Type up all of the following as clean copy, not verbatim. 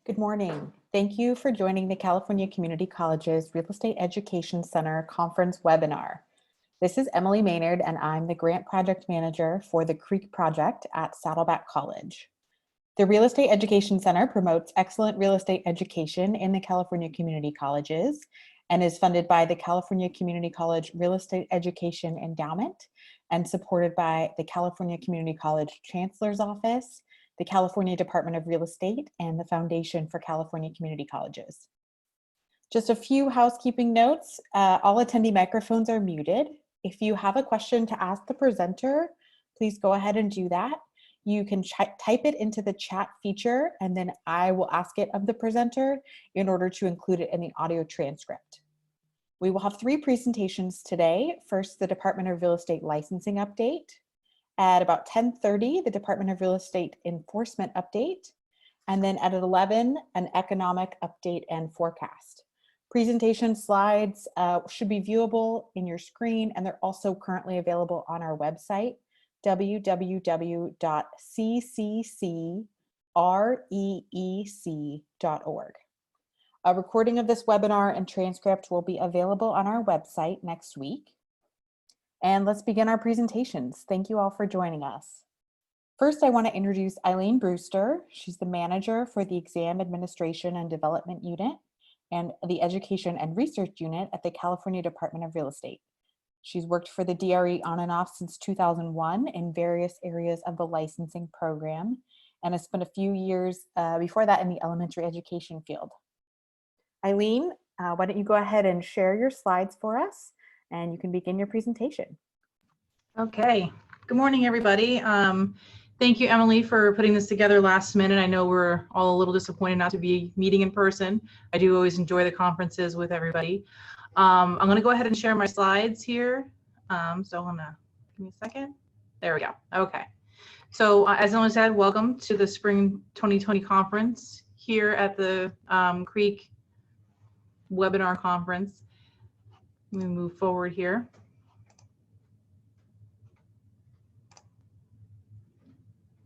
Good morning. Thank you for joining the California Community College's Real Estate Education Center conference webinar. This is Emily Maynard, and I'm the Grant Project Manager for the CREEC project at Saddleback College. The Real Estate Education Center promotes excellent real estate education in the California Community Colleges and is funded by the California Community College Real Estate Education Endowment and supported by the California Community College Chancellor's Office, the California Department of Real Estate, and the Foundation for California Community Colleges. Just a few housekeeping notes. All attendee microphones are muted. If you have a question to ask the presenter, please go ahead and do that. You can type it into the chat feature, and then I will ask it of the presenter in order to include it in the audio transcript. We will have 3 presentations today. First, the Department of Real Estate licensing update. At about 10:30, the Department of Real Estate enforcement update. And then at 11, an economic update and forecast. Presentation slides should be viewable in your screen, and they're also currently available on our website, www.CCCREEC.org. A recording of this webinar and transcript will be available on our website next week. And let's begin our presentations. Thank you all for joining us. First, I want to introduce Eileen Brewster. She's the manager for the Exam Administration and Development Unit and the Education and Research Unit at the California Department of Real Estate. She's worked for the DRE on and off since 2001 in various areas of the licensing program and has spent a few years before that in the elementary education field. Eileen, why don't you go ahead and share your slides for us, and you can begin your presentation. Okay, good morning, everybody. Thank you, Emily, for putting this together last minute. I know we're all a little disappointed not to be meeting in person. I do always enjoy the conferences with everybody. I'm gonna go ahead and share my slides here. So I'm gonna, give me a second. There we go, okay. So as Emily said, welcome to the Spring 2020 conference here at the CREEC webinar conference. Let me move forward here.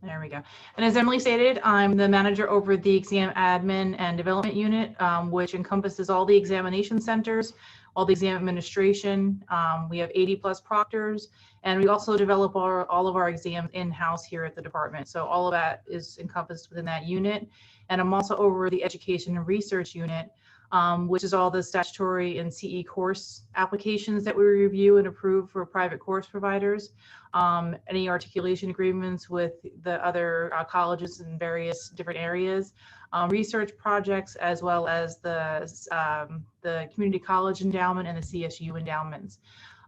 There we go. And as Emily stated, I'm the manager over the Exam Admin and Development Unit, which encompasses all the examination centers, all the exam administration. We have 80+ proctors, and we also develop all of our exams in-house here at the department. So all of that is encompassed within that unit. And I'm also over the Education and Research Unit, which is all the statutory and CE course applications that we review and approve for private course providers, any articulation agreements with the other colleges in various different areas, research projects, as well as the Community College Endowment and the CSU endowments.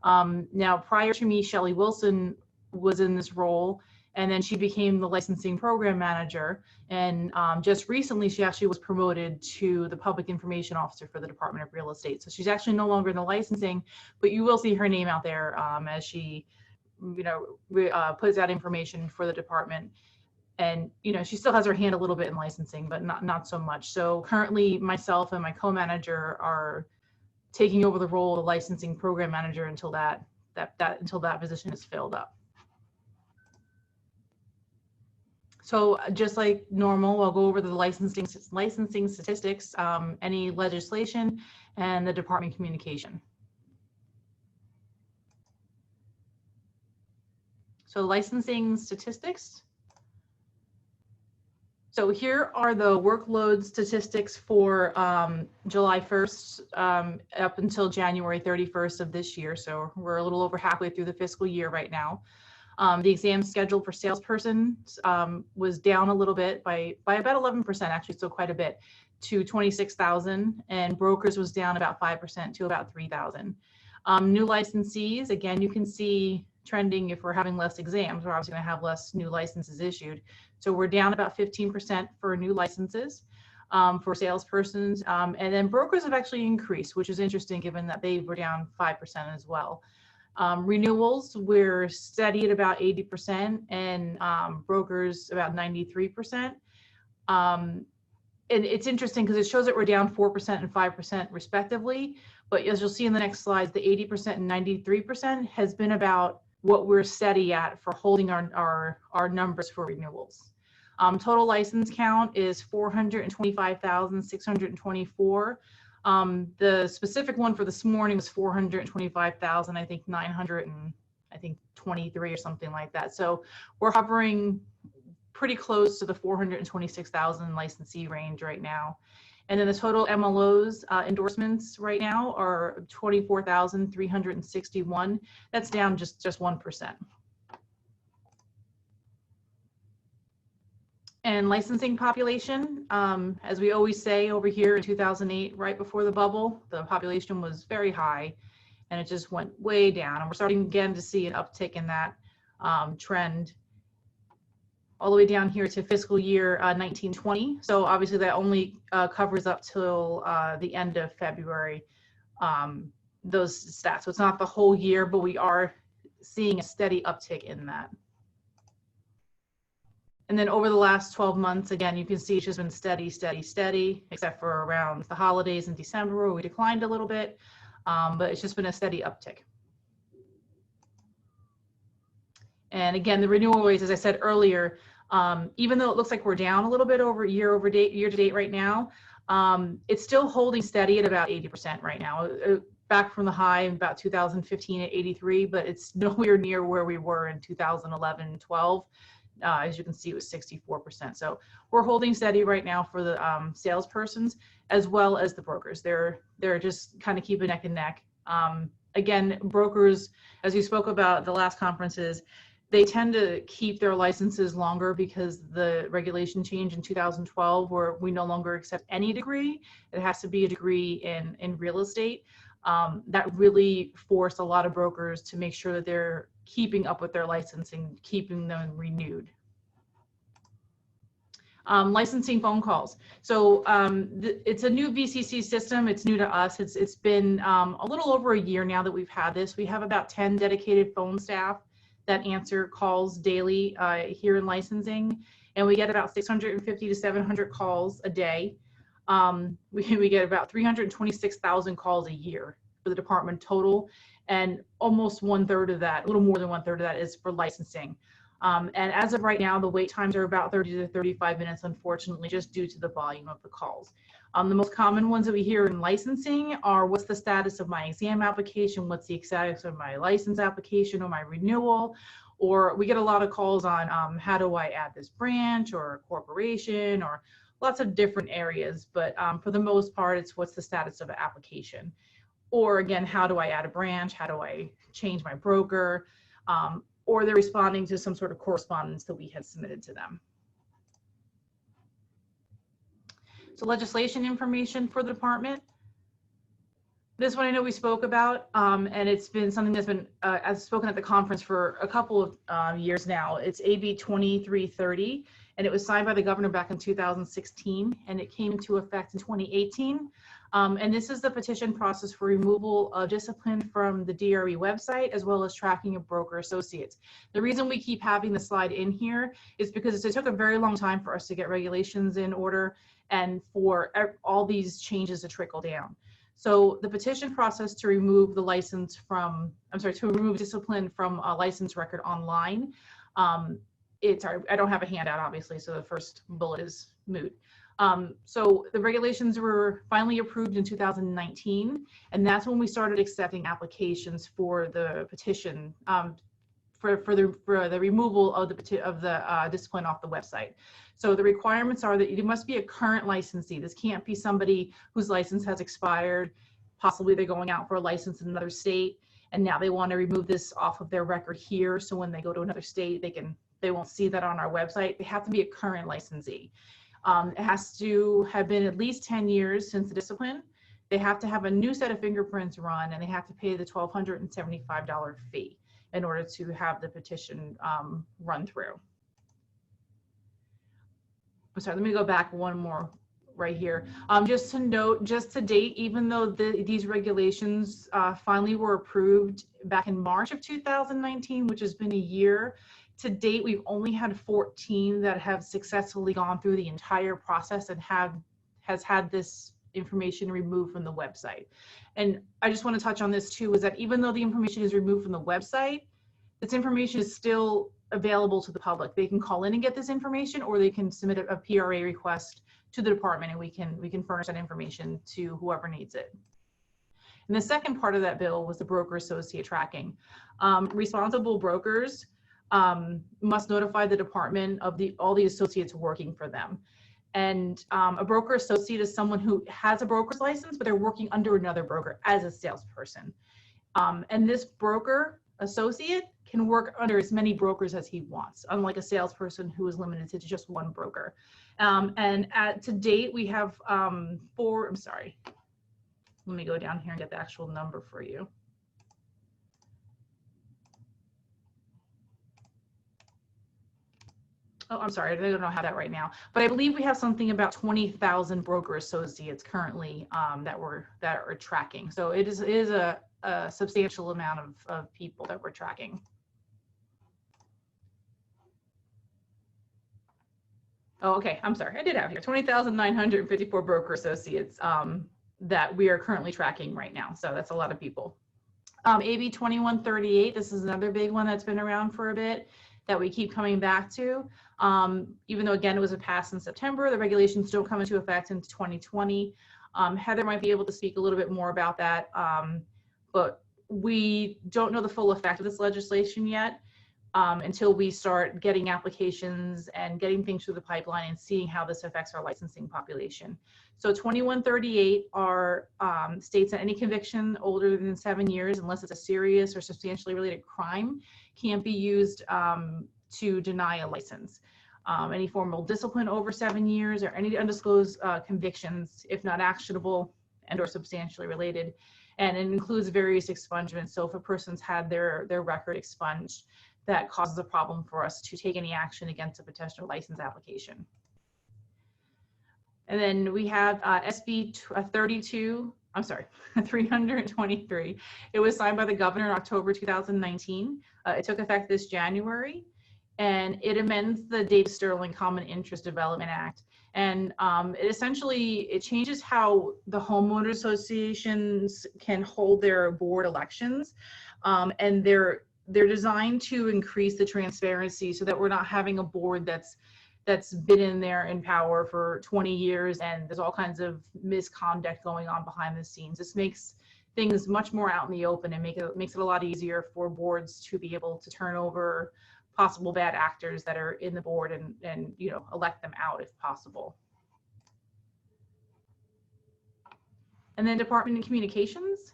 Now, prior to me, Shelley Wilson was in this role, and then she became the licensing program manager. And just recently, she actually was promoted to the public information officer for the Department of Real Estate. So she's actually no longer in the licensing, but you will see her name out there as she, puts out information for the department. And she still has her hand a little bit in licensing, but not so much. So currently, myself and my co-manager are taking over the role of the licensing program manager until that position is filled up. So just like normal, I'll go over the licensing statistics, any legislation, and the department communication. So licensing statistics. So here are the workload statistics for July 1st up until January 31st of this year. So we're a little over halfway through the fiscal year right now. The exam scheduled for salespersons was down a little bit by about 11%, actually, so quite a bit, to 26,000, and brokers was down about 5% to about 3,000. New licensees, again, you can see trending. If we're having less exams, we're obviously going to have less new licenses issued. So we're down about 15% for new licenses for salespersons, and then brokers have actually increased, which is interesting given that they were down 5% as well. Renewals, we're steady at about 80%, and brokers about 93%. And it's interesting because it shows that we're down 4% and 5% respectively. But as you'll see in the next slides, the 80% and 93% has been about what we're steady at for holding our numbers for renewals. Total license count is 425,624. The specific one for this morning was 425,000, I think 923 or something like that. So we're hovering pretty close to the 426,000 licensee range right now. And then the total MLOs endorsements right now are 24,361. That's down just 1%. And licensing population, as we always say over here in 2008, right before the bubble, the population was very high and it just went way down. And we're starting again to see an uptick in that trend all the way down here to fiscal year 1920. So obviously that only covers up till the end of February, those stats. So it's not the whole year, but we are seeing a steady uptick in that. And then over the last 12 months, again, you can see it's just been steady, steady, steady, except for around the holidays in December where we declined a little bit, but it's just been a steady uptick. And again, the renewal rates, as I said earlier, even though it looks like we're down a little bit year to date right now, it's still holding steady at about 80% right now. Back from the high in about 2015 at 83, but it's nowhere near where we were in 2011, 12. As you can see, it was 64%. So we're holding steady right now for the salespersons as well as the brokers. They're just kind of keeping neck and neck. Again, brokers, as we spoke about the last conferences, they tend to keep their licenses longer because the regulation change in 2012 where we no longer accept any degree. It has to be a degree in real estate. That really forced a lot of brokers to make sure that they're keeping up with their licensing, keeping them renewed. Licensing phone calls. So it's a new VCC system. It's new to us. It's been a little over a year now that we've had this. We have about 10 dedicated phone staff that answer calls daily here in licensing, and we get about 650 to 700 calls a day. We get about 326,000 calls a year for the department total, and almost 1/3 of that, a little more than 1/3 of that, is for licensing. And as of right now, the wait times are about 30 to 35 minutes, unfortunately, just due to the volume of the calls. The most common ones that we hear in licensing are, what's the status of my exam application? What's the status of my license application or my renewal? Or we get a lot of calls on how do I add this branch or corporation, or lots of different areas. But for the most part, it's what's the status of an application? Or again, how do I add a branch? How do I change my broker? Or they're responding to some sort of correspondence that we had submitted to them. So legislation information for the department. This one I know we spoke about, and it's been something that's been, I've spoken at the conference for a couple of years now. It's AB 2330, and it was signed by the governor back in 2016, and it came into effect in 2018. And this is the petition process for removal of discipline from the DRE website, as well as tracking of broker associates. The reason we keep having the slide in here is because it took a very long time for us to get regulations in order and for all these changes to trickle down. So the petition process to remove the license from, to remove discipline from a license record online, I don't have a handout, obviously, so the first bullet is moot. So the regulations were finally approved in 2019, and that's when we started accepting applications for the petition for the removal of the discipline off the website. So the requirements are that you must be a current licensee. This can't be somebody whose license has expired. Possibly they're going out for a license in another state, and now they want to remove this off of their record here. So when they go to another state, they won't see that on our website. They have to be a current licensee. It has to have been at least 10 years since the discipline. They have to have a new set of fingerprints run, and they have to pay the $1,275 fee in order to have the petition run through. I'm sorry, let me go back one more right here. Just to note, just to date, even though these regulations finally were approved back in March of 2019, which has been a year, to date, we've only had 14 that have successfully gone through the entire process and has had this information removed from the website. And I just want to touch on this too, is that even though the information is removed from the website, this information is still available to the public. They can call in and get this information, or they can submit a PRA request to the department, and we can furnish that information to whoever needs it. And the second part of that bill was the broker associate tracking. Responsible brokers must notify the department of all the associates working for them. And a broker associate is someone who has a broker's license, but they're working under another broker as a salesperson. And this broker associate can work under as many brokers as he wants, unlike a salesperson who is limited to just one broker. And to date, we have let me go down here and get the actual number for you. Oh, I'm sorry, I don't know how that right now, but I believe we have something about 20,000 broker associates currently that are tracking. So it is a substantial amount of people that we're tracking. Oh, okay, I'm sorry, I did have here 20,954 broker associates that we are currently tracking right now. So that's a lot of people. AB 2138, this is another big one that's been around for a bit that we keep coming back to. Even though, again, it was passed in September, the regulations don't come into effect until 2020. Heather might be able to speak a little bit more about that, but we don't know the full effect of this legislation yet until we start getting applications and getting things through the pipeline and seeing how this affects our licensing population. So 2138 states that any conviction older than 7 years, unless it's a serious or substantially related crime, can't be used to deny a license. Any formal discipline over 7 years or any undisclosed convictions, if not actionable and or substantially related. And it includes various expungements. So if a person's had their record expunged, that causes a problem for us to take any action against a potential license application. And then we have SB 323. It was signed by the governor in October 2019. It took effect this January, and it amends the Davis Sterling Common Interest Development Act. And it changes how the homeowner associations can hold their board elections, and they're designed to increase the transparency so that we're not having a board that's been in there in power for 20 years and there's all kinds of misconduct going on behind the scenes. This makes things much more out in the open and makes it a lot easier for boards to be able to turn over possible bad actors that are in the board and elect them out if possible. And then Department of Communications.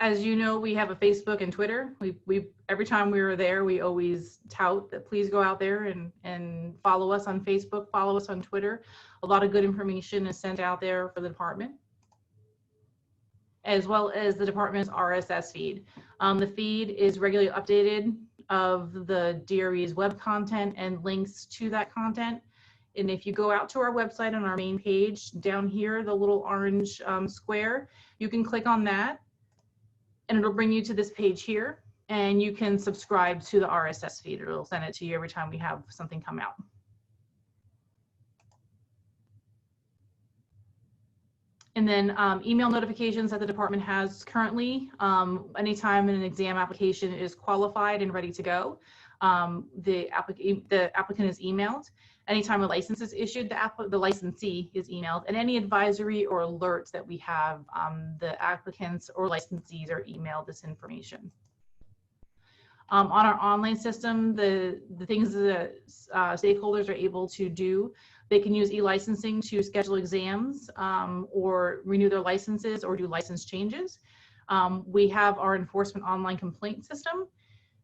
As you know, we have a Facebook and Twitter. We every time we were there, we always tout that please go out there and follow us on Facebook, follow us on Twitter. A lot of good information is sent out there for the department, as well as the department's RSS feed. The feed is regularly updated of the DRE's web content and links to that content. And if you go out to our website on our main page, down here, the little orange square, you can click on that, and it'll bring you to this page here, and you can subscribe to the RSS feed. It'll send it to you every time we have something come out. And then email notifications that the department has currently. Anytime an exam application is qualified and ready to go, the applicant is emailed. Anytime a license is issued, the licensee is emailed, and any advisory or alerts that we have, the applicants or licensees are emailed this information. On our online system, the things that stakeholders are able to do, they can use e-licensing to schedule exams or renew their licenses or do license changes. We have our enforcement online complaint system.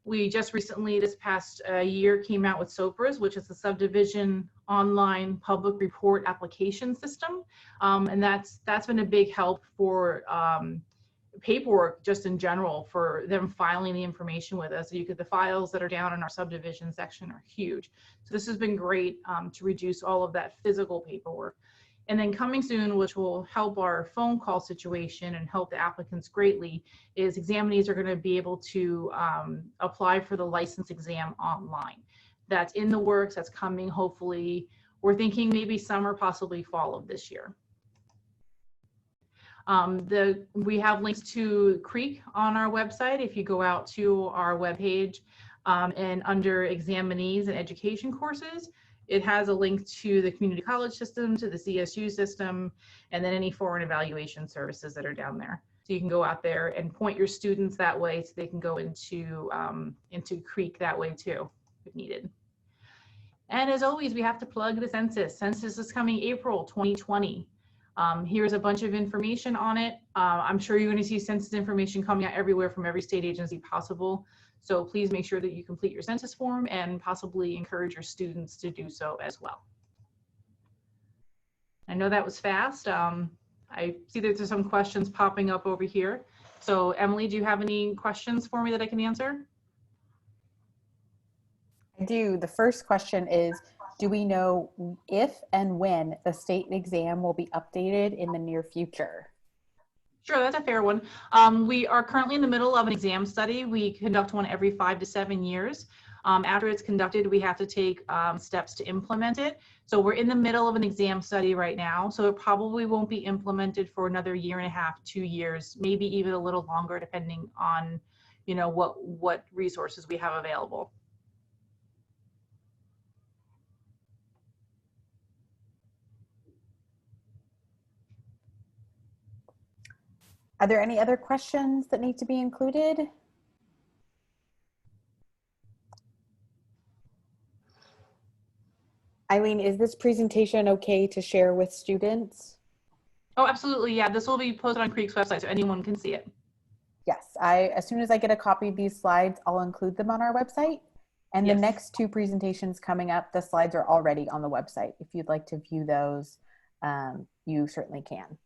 We just recently, this past year, came out with SUPERVISE, which is the subdivision online public report application system. And that's been a big help for paperwork just in general, for them filing the information with us. So the files that are down in our subdivision section are huge. So this has been great to reduce all of that physical paperwork. And then coming soon, which will help our phone call situation and help the applicants greatly, is examinees are going to be able to apply for the license exam online. That's in the works, that's coming hopefully. We're thinking maybe summer, possibly fall of this year. We have links to CREEC on our website. If you go out to our webpage, And under examinees and education courses, it has a link to the community college system, to the CSU system, and then any foreign evaluation services that are down there. So you can go out there and point your students that way so they can go into CREEC that way too, if needed. And as always, we have to plug the census. Census is coming April 2020. Here's a bunch of information on it. I'm sure you're going to see census information coming out everywhere from every state agency possible. So please make sure that you complete your census form and possibly encourage your students to do so as well. I know that was fast. I see that there's some questions popping up over here. So Emily, do you have any questions for me that I can answer? I do. The first question is, do we know if and when the state exam will be updated in the near future? Sure, that's a fair one. We are currently in the middle of an exam study. We conduct one every 5 to 7 years. After it's conducted, we have to take steps to implement it. So we're in the middle of an exam study right now. So it probably won't be implemented for another 1.5 years, 2 years, maybe even a little longer, depending on, you know, what resources we have available. Are there any other questions that need to be included? Eileen, is this presentation okay to share with students? Oh, absolutely. Yeah, this will be posted on CREEC's website so anyone can see it. Yes, as soon as I get a copy of these slides, I'll include them on our website. And Yes. The next 2 presentations coming up, the slides are already on the website. If you'd like to view those, you certainly can.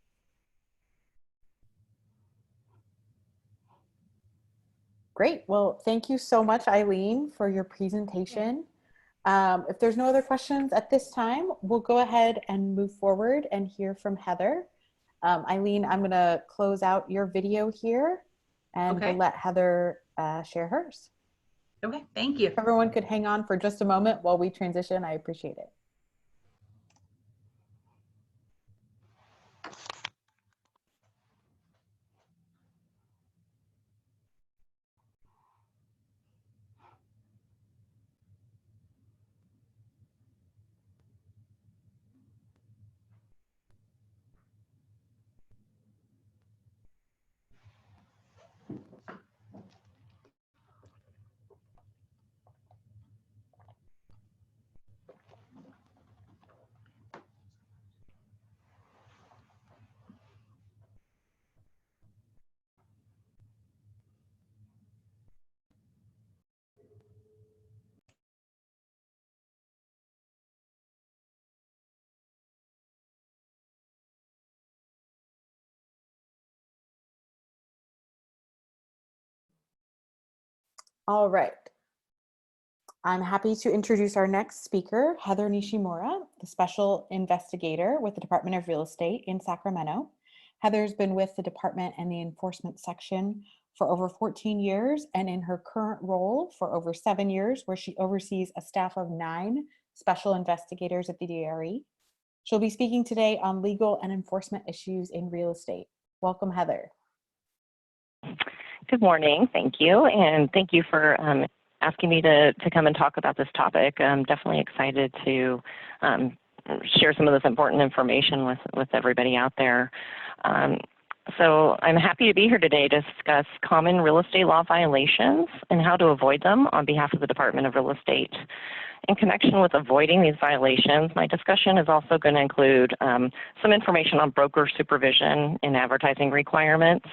Great. Well, thank you so much, Eileen, for your presentation. If there's no other questions at this time, we'll go ahead and move forward and hear from Heather. Eileen, I'm going to close out your video here and we'll let Heather share hers. Okay, thank you. If everyone could hang on for just a moment while we transition, I appreciate it. All right. I'm happy to introduce our next speaker, Heather Nishimura, the Special Investigator with the Department of Real Estate in Sacramento. Heather's been with the department and the enforcement section for over 14 years and in her current role for over 7 years, where she oversees a staff of 9 special investigators at the DRE. She'll be speaking today on legal and enforcement issues in real estate. Welcome, Heather. Good morning. Thank you. And thank you for asking me to come and talk about this topic. I'm definitely excited to share some of this important information with everybody out there. So I'm happy to be here today to discuss common real estate law violations and how to avoid them on behalf of the Department of Real Estate. In connection with avoiding these violations, my discussion is also going to include some information on broker supervision and advertising requirements.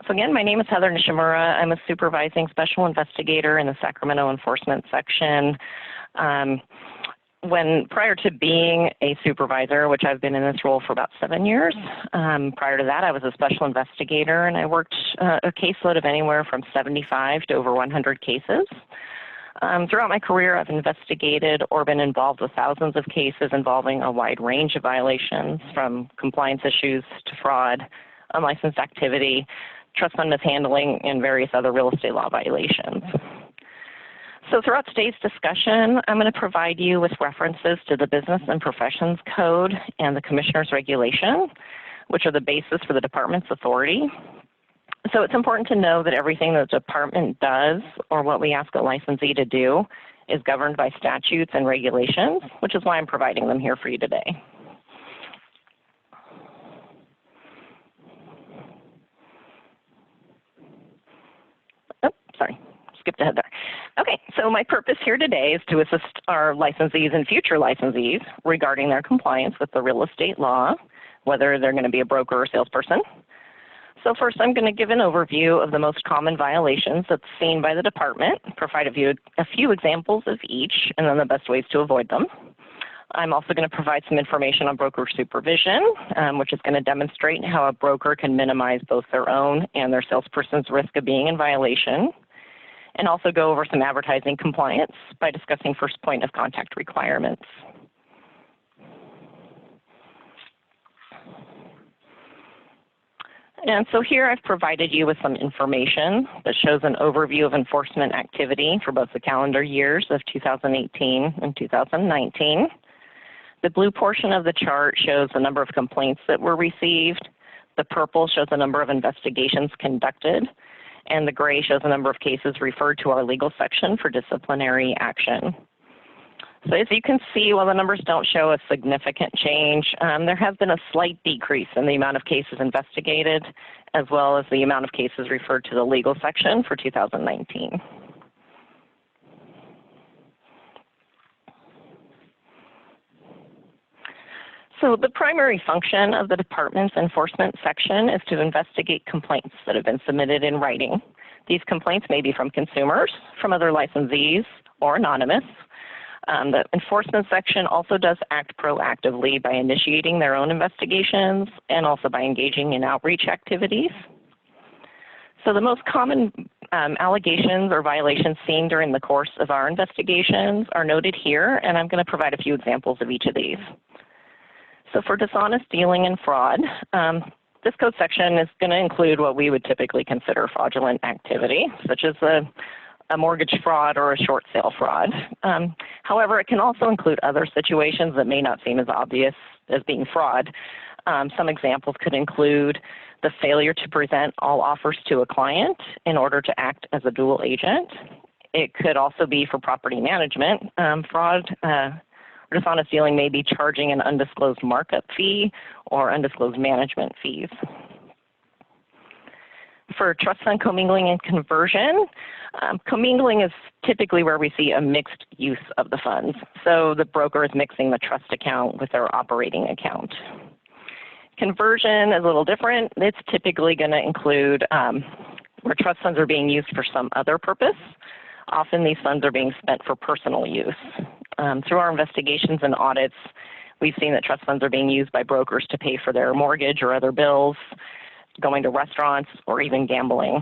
So again, my name is Heather Nishimura. I'm a supervising special investigator in the Sacramento enforcement section. Prior to being a supervisor, which I've been in this role for about 7 years, prior to that I was a special investigator and I worked a caseload of anywhere from 75 to over 100 cases. Throughout my career, I've investigated or been involved with thousands of cases involving a wide range of violations, from compliance issues to fraud, unlicensed activity, trust fund mishandling, and various other real estate law violations. So throughout today's discussion, I'm going to provide you with references to the Business and Professions Code and the Commissioner's Regulation, which are the basis for the department's authority. So it's important to know that everything that the department does or what we ask a licensee to do is governed by statutes and regulations, which is why I'm providing them here for you today. Oh, sorry, skipped ahead there. Okay, so my purpose here today is to assist our licensees and future licensees regarding their compliance with the real estate law, whether they're going to be a broker or salesperson. So first, I'm going to give an overview of the most common violations that's seen by the department, provide a few examples of each, and then the best ways to avoid them. I'm also going to provide some information on broker supervision, which is going to demonstrate how a broker can minimize both their own and their salesperson's risk of being in violation, and also go over some advertising compliance by discussing first point of contact requirements. And so here I've provided you with some information that shows an overview of enforcement activity for both the calendar years of 2018 and 2019. The blue portion of the chart shows the number of complaints that were received. The purple shows the number of investigations conducted. And the gray shows the number of cases referred to our legal section for disciplinary action. So as you can see, while the numbers don't show a significant change, there has been a slight decrease in the amount of cases investigated, as well as the amount of cases referred to the legal section for 2019. So the primary function of the department's enforcement section is to investigate complaints that have been submitted in writing. These complaints may be from consumers, from other licensees, or anonymous. The enforcement section also does act proactively by initiating their own investigations and also by engaging in outreach activities. So the most common allegations or violations seen during the course of our investigations are noted here, and I'm going to provide a few examples of each of these. So for dishonest dealing and fraud, this code section is going to include what we would typically consider fraudulent activity, such as a mortgage fraud or a short sale fraud. However, it can also include other situations that may not seem as obvious as being fraud. Some examples could include the failure to present all offers to a client in order to act as a dual agent. It could also be for property management. Fraud or dishonest dealing may be charging an undisclosed markup fee or undisclosed management fees. For trust fund commingling and conversion, commingling is typically where we see a mixed use of the funds. So the broker is mixing the trust account with their operating account. Conversion is a little different. It's typically going to include where trust funds are being used for some other purpose. Often these funds are being spent for personal use. Through our investigations and audits, we've seen that trust funds are being used by brokers to pay for their mortgage or other bills, going to restaurants, or even gambling.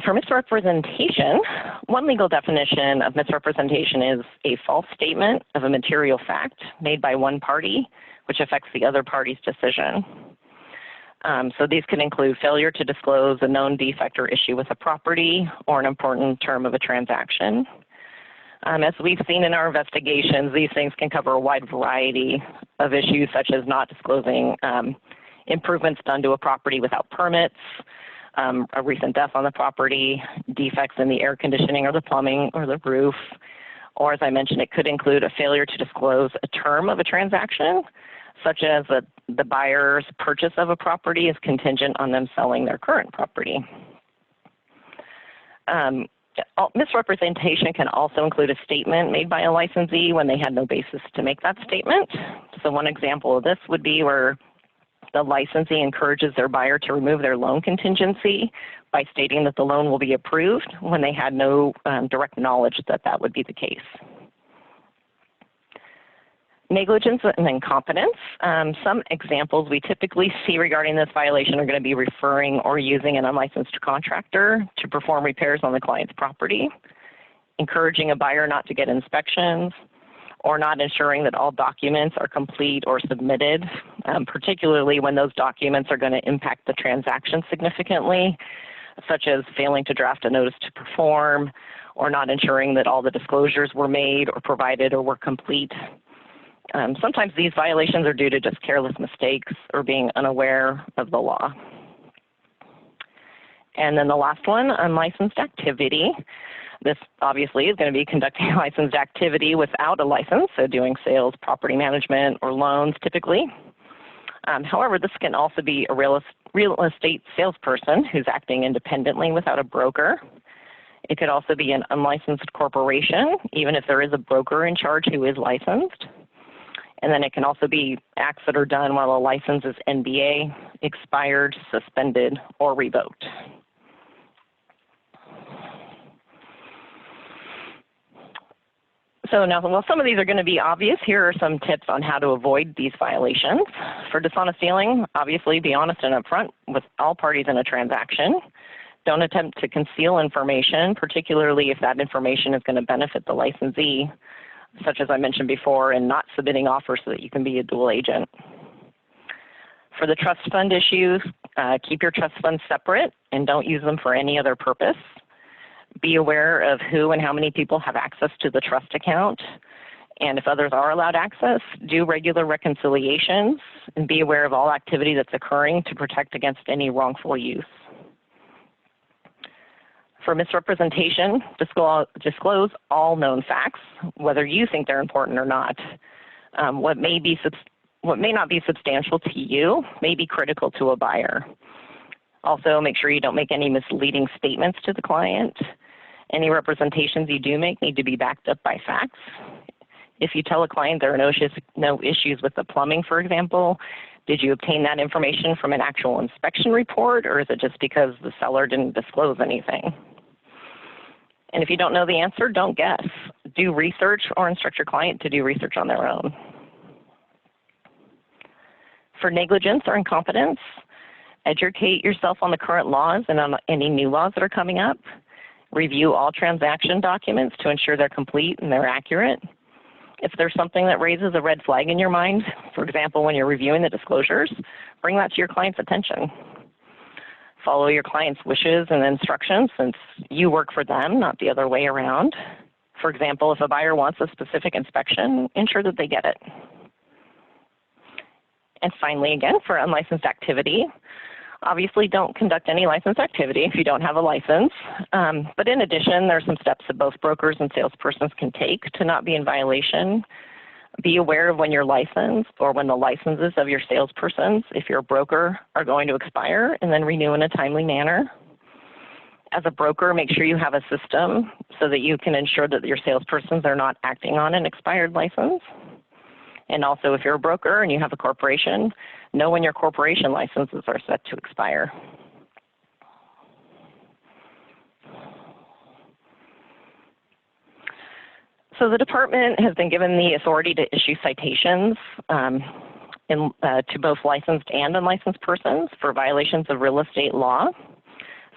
For misrepresentation, one legal definition of misrepresentation is a false statement of a material fact made by one party, which affects the other party's decision. So these can include failure to disclose a known defect or issue with a property or an important term of a transaction. As we've seen in our investigations, these things can cover a wide variety of issues, such as not disclosing improvements done to a property without permits, a recent death on the property, defects in the air conditioning or the plumbing or the roof, or as I mentioned, it could include a failure to disclose a term of a transaction, such as the buyer's purchase of a property is contingent on them selling their current property. Misrepresentation can also include a statement made by a licensee when they had no basis to make that statement. So one example of this would be where the licensee encourages their buyer to remove their loan contingency by stating that the loan will be approved when they had no direct knowledge that that would be the case. Negligence and incompetence. Some examples we typically see regarding this violation are going to be referring or using an unlicensed contractor to perform repairs on the client's property, encouraging a buyer not to get inspections, or not ensuring that all documents are complete or submitted, particularly when those documents are going to impact the transaction significantly, such as failing to draft a notice to perform, or not ensuring that all the disclosures were made or provided or were complete. Sometimes these violations are due to just careless mistakes or being unaware of the law. And then the last one, unlicensed activity. This obviously is going to be conducting licensed activity without a license, so doing sales, property management, or loans typically. However, this can also be a real estate salesperson who's acting independently without a broker. It could also be an unlicensed corporation, even if there is a broker in charge who is licensed. And then it can also be acts that are done while a license is NBA, expired, suspended, or revoked. So now, while some of these are going to be obvious, here are some tips on how to avoid these violations. For dishonest dealing, obviously be honest and upfront with all parties in a transaction. Don't attempt to conceal information, particularly if that information is going to benefit the licensee, such as I mentioned before, and not submitting offers so that you can be a dual agent. For the trust fund issues, keep your trust funds separate and don't use them for any other purpose. Be aware of who and how many people have access to the trust account. And if others are allowed access, do regular reconciliations and be aware of all activity that's occurring to protect against any wrongful use. For misrepresentation, disclose all known facts, whether you think they're important or not. What may not be substantial to you may be critical to a buyer. Also, make sure you don't make any misleading statements to the client. Any representations you do make need to be backed up by facts. If you tell a client there are no issues with the plumbing, for example, did you obtain that information from an actual inspection report, or is it just because the seller didn't disclose anything? And if you don't know the answer, don't guess. Do research or instruct your client to do research on their own. For negligence or incompetence, educate yourself on the current laws and on any new laws that are coming up. Review all transaction documents to ensure they're complete and they're accurate. If there's something that raises a red flag in your mind, for example, when you're reviewing the disclosures, bring that to your client's attention. Follow your client's wishes and instructions since you work for them, not the other way around. For example, if a buyer wants a specific inspection, ensure that they get it. And finally, again, for unlicensed activity, obviously don't conduct any licensed activity if you don't have a license. But in addition, there are some steps that both brokers and salespersons can take to not be in violation. Be aware of when your license or when the licenses of your salespersons, if you're a broker, are going to expire and then renew in a timely manner. As a broker, make sure you have a system so that you can ensure that your salespersons are not acting on an expired license. And also, if you're a broker and you have a corporation, know when your corporation licenses are set to expire. So the department has been given the authority to issue citations to both licensed and unlicensed persons for violations of real estate law.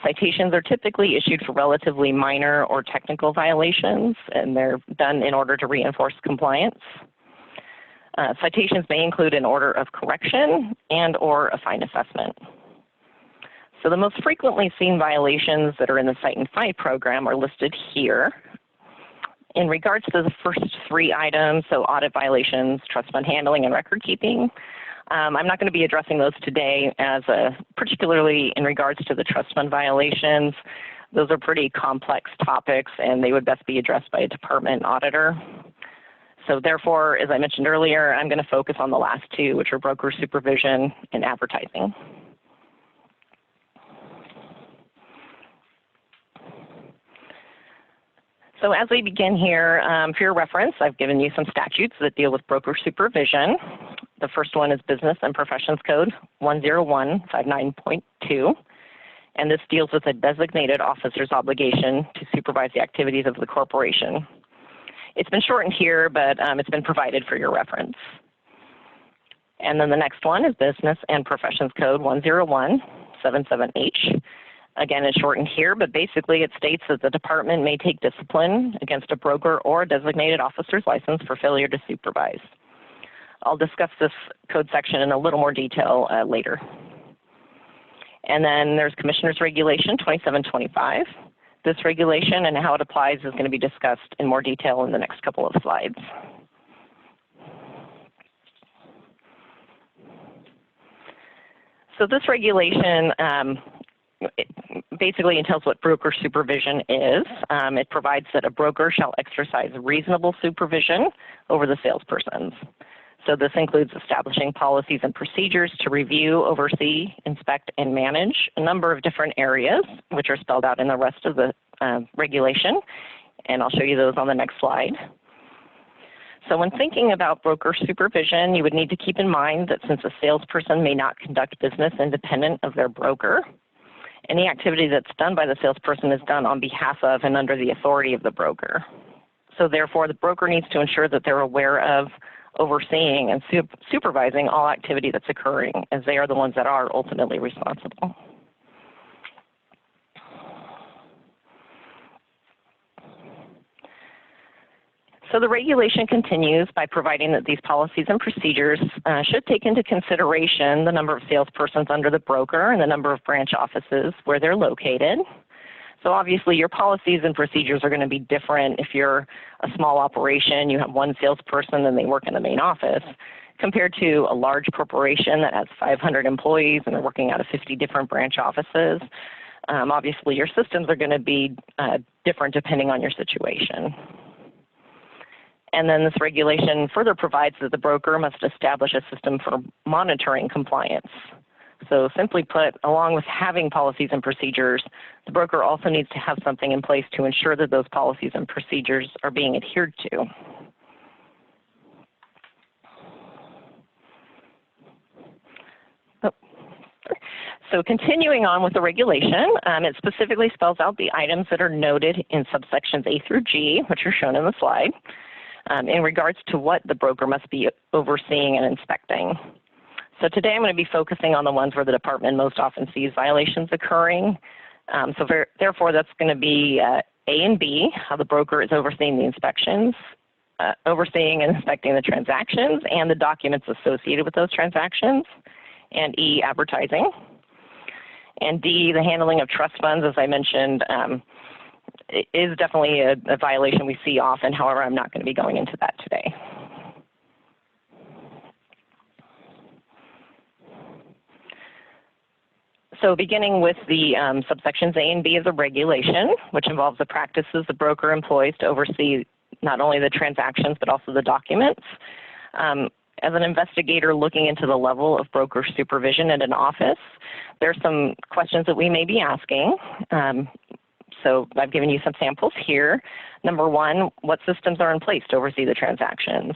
Citations are typically issued for relatively minor or technical violations, and they're done in order to reinforce compliance. Citations may include an order of correction and or a fine assessment. So the most frequently seen violations that are in the Cite and Fine program are listed here. In regards to the first three items, so audit violations, trust fund handling, and record keeping, I'm not going to be addressing those today, as particularly in regards to the trust fund violations. Those are pretty complex topics, and they would best be addressed by a department auditor. So therefore, as I mentioned earlier, I'm going to focus on the last two, which are broker supervision and advertising. So as we begin here, for your reference, I've given you some statutes that deal with broker supervision. The first one is Business and Professions Code 10159.2, and this deals with a designated officer's obligation to supervise the activities of the corporation. It's been shortened here, but it's been provided for your reference. And then the next one is Business and Professions Code 10177H. Again, it's shortened here, but basically it states that the department may take discipline against a broker or a designated officer's license for failure to supervise. I'll discuss this code section in a little more detail later. And then there's Commissioner's Regulation 2725. This regulation and how it applies is going to be discussed in more detail in the next couple of slides. So this regulation it basically entails what broker supervision is. It provides that a broker shall exercise reasonable supervision over the salespersons. So this includes establishing policies and procedures to review, oversee, inspect, and manage a number of different areas, which are spelled out in the rest of the regulation. And I'll show you those on the next slide. So when thinking about broker supervision, you would need to keep in mind that since a salesperson may not conduct business independent of their broker, any activity that's done by the salesperson is done on behalf of and under the authority of the broker. So therefore, the broker needs to ensure that they're aware of, overseeing, and supervising all activity that's occurring, as they are the ones that are ultimately responsible. So the regulation continues by providing that these policies and procedures should take into consideration the number of salespersons under the broker and the number of branch offices where they're located. So obviously your policies and procedures are going to be different if you're a small operation, you have one salesperson and they work in the main office, compared to a large corporation that has 500 employees and they're working out of 50 different branch offices. Obviously your systems are going to be different depending on your situation. And then this regulation further provides that the broker must establish a system for monitoring compliance. So simply put, along with having policies and procedures, the broker also needs to have something in place to ensure that those policies and procedures are being adhered to. So continuing on with the regulation, it specifically spells out the items that are noted in subsections A through G, which are shown in the slide, in regards to what the broker must be overseeing and inspecting. So today I'm going to be focusing on the ones where the department most often sees violations occurring. Therefore, that's going to be A and B, how the broker is overseeing the inspections, overseeing and inspecting the transactions and the documents associated with those transactions, and E, advertising. And D, the handling of trust funds, as I mentioned, is definitely a violation we see often. However, I'm not going to be going into that today. So beginning with the subsections A and B of the regulation, which involves the practices the broker employs to oversee not only the transactions but also the documents. As an investigator looking into the level of broker supervision at an office, there's some questions that we may be asking. So I've given you some samples here. Number one, what systems are in place to oversee the transactions?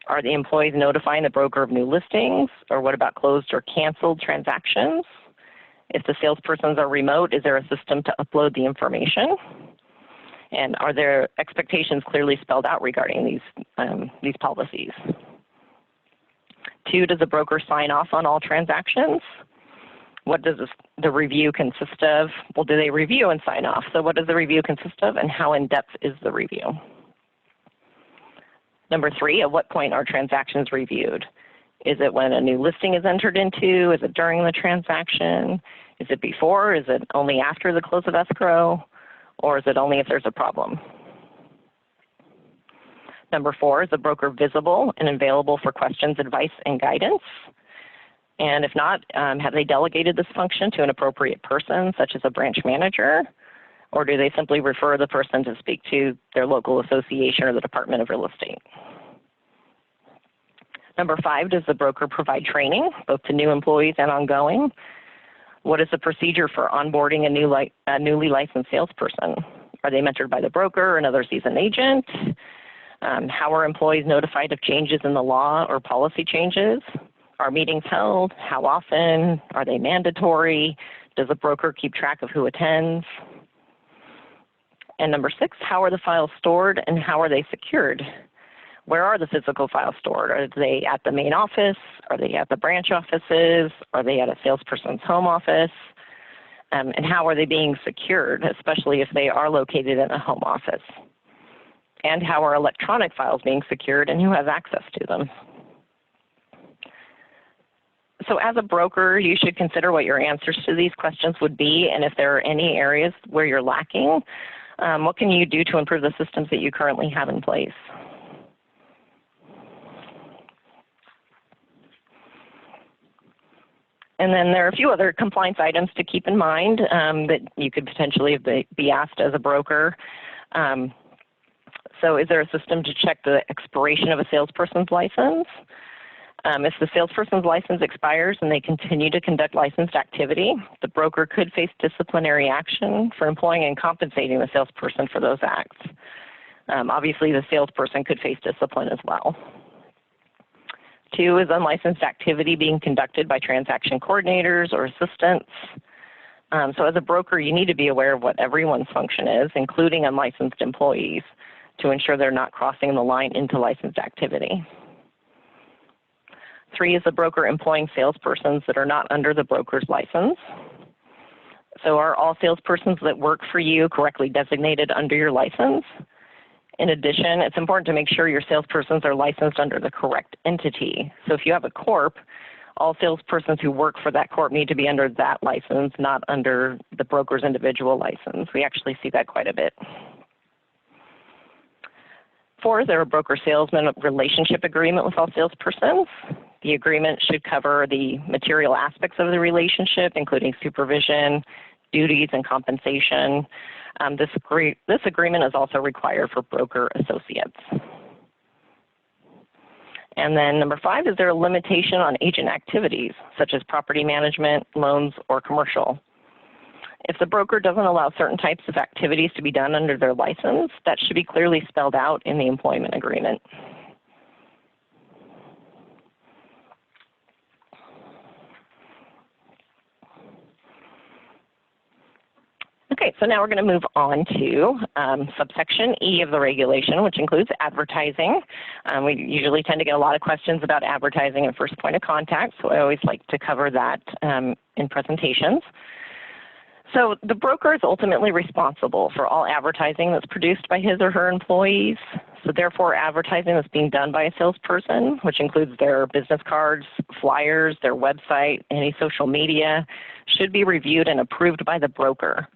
Are the employees notifying the broker of new listings, or what about closed or canceled transactions? If the salespersons are remote, is there a system to upload the information? And are there expectations clearly spelled out regarding these policies? Two, does the broker sign off on all transactions? What does the review consist of? Well, do they review and sign off? So what does the review consist of, and how in-depth is the review? Number three, at what point are transactions reviewed? Is it when a new listing is entered into? Is it during the transaction? Is it before? Is it only after the close of escrow? Or is it only if there's a problem? Number four, is the broker visible and available for questions, advice, and guidance? And if not, have they delegated this function to an appropriate person, such as a branch manager? Or do they simply refer the person to speak to their local association or the Department of Real Estate? Number five, does the broker provide training, both to new employees and ongoing? What is the procedure for onboarding a newly licensed salesperson? Are they mentored by the broker or another seasoned agent? How are employees notified of changes in the law or policy changes? Are meetings held? How often? Are they mandatory? Does the broker keep track of who attends? And number six, how are the files stored and how are they secured? Where are the physical files stored? Are they at the main office? Are they at the branch offices? Are they at a salesperson's home office? And how are they being secured, especially if they are located in a home office? And how are electronic files being secured and who has access to them? So as a broker, you should consider what your answers to these questions would be, and if there are any areas where you're lacking, what can you do to improve the systems that you currently have in place? And then there are a few other compliance items to keep in mind that you could potentially be asked as a broker. So is there a system to check the expiration of a salesperson's license? If the salesperson's license expires and they continue to conduct licensed activity, the broker could face disciplinary action for employing and compensating the salesperson for those acts. Obviously, the salesperson could face discipline as well. 2 is unlicensed activity being conducted by transaction coordinators or assistants. So as a broker, you need to be aware of what everyone's function is, including unlicensed employees, to ensure they're not crossing the line into licensed activity. 3 is the broker employing salespersons that are not under the broker's license. So are all salespersons that work for you correctly designated under your license? In addition, it's important to make sure your salespersons are licensed under the correct entity. So if you have a corp, all salespersons who work for that corp need to be under that license, not under the broker's individual license. We actually see that quite a bit. 4, is there a broker-salesman relationship agreement with all salespersons? The agreement should cover the material aspects of the relationship, including supervision, duties, and compensation. This agreement is also required for broker associates. And then number 5, is there a limitation on agent activities, such as property management, loans, or commercial? If the broker doesn't allow certain types of activities to be done under their license, that should be clearly spelled out in the employment agreement. Okay, so now we're going to move on to subsection E of the regulation, which includes advertising. We usually tend to get a lot of questions about advertising at first point of contact, so I always like to cover that in presentations. So the broker is ultimately responsible for all advertising that's produced by his or her employees. So therefore, advertising that's being done by a salesperson, which includes their business cards, flyers, their website, any social media, should be reviewed and approved by the broker.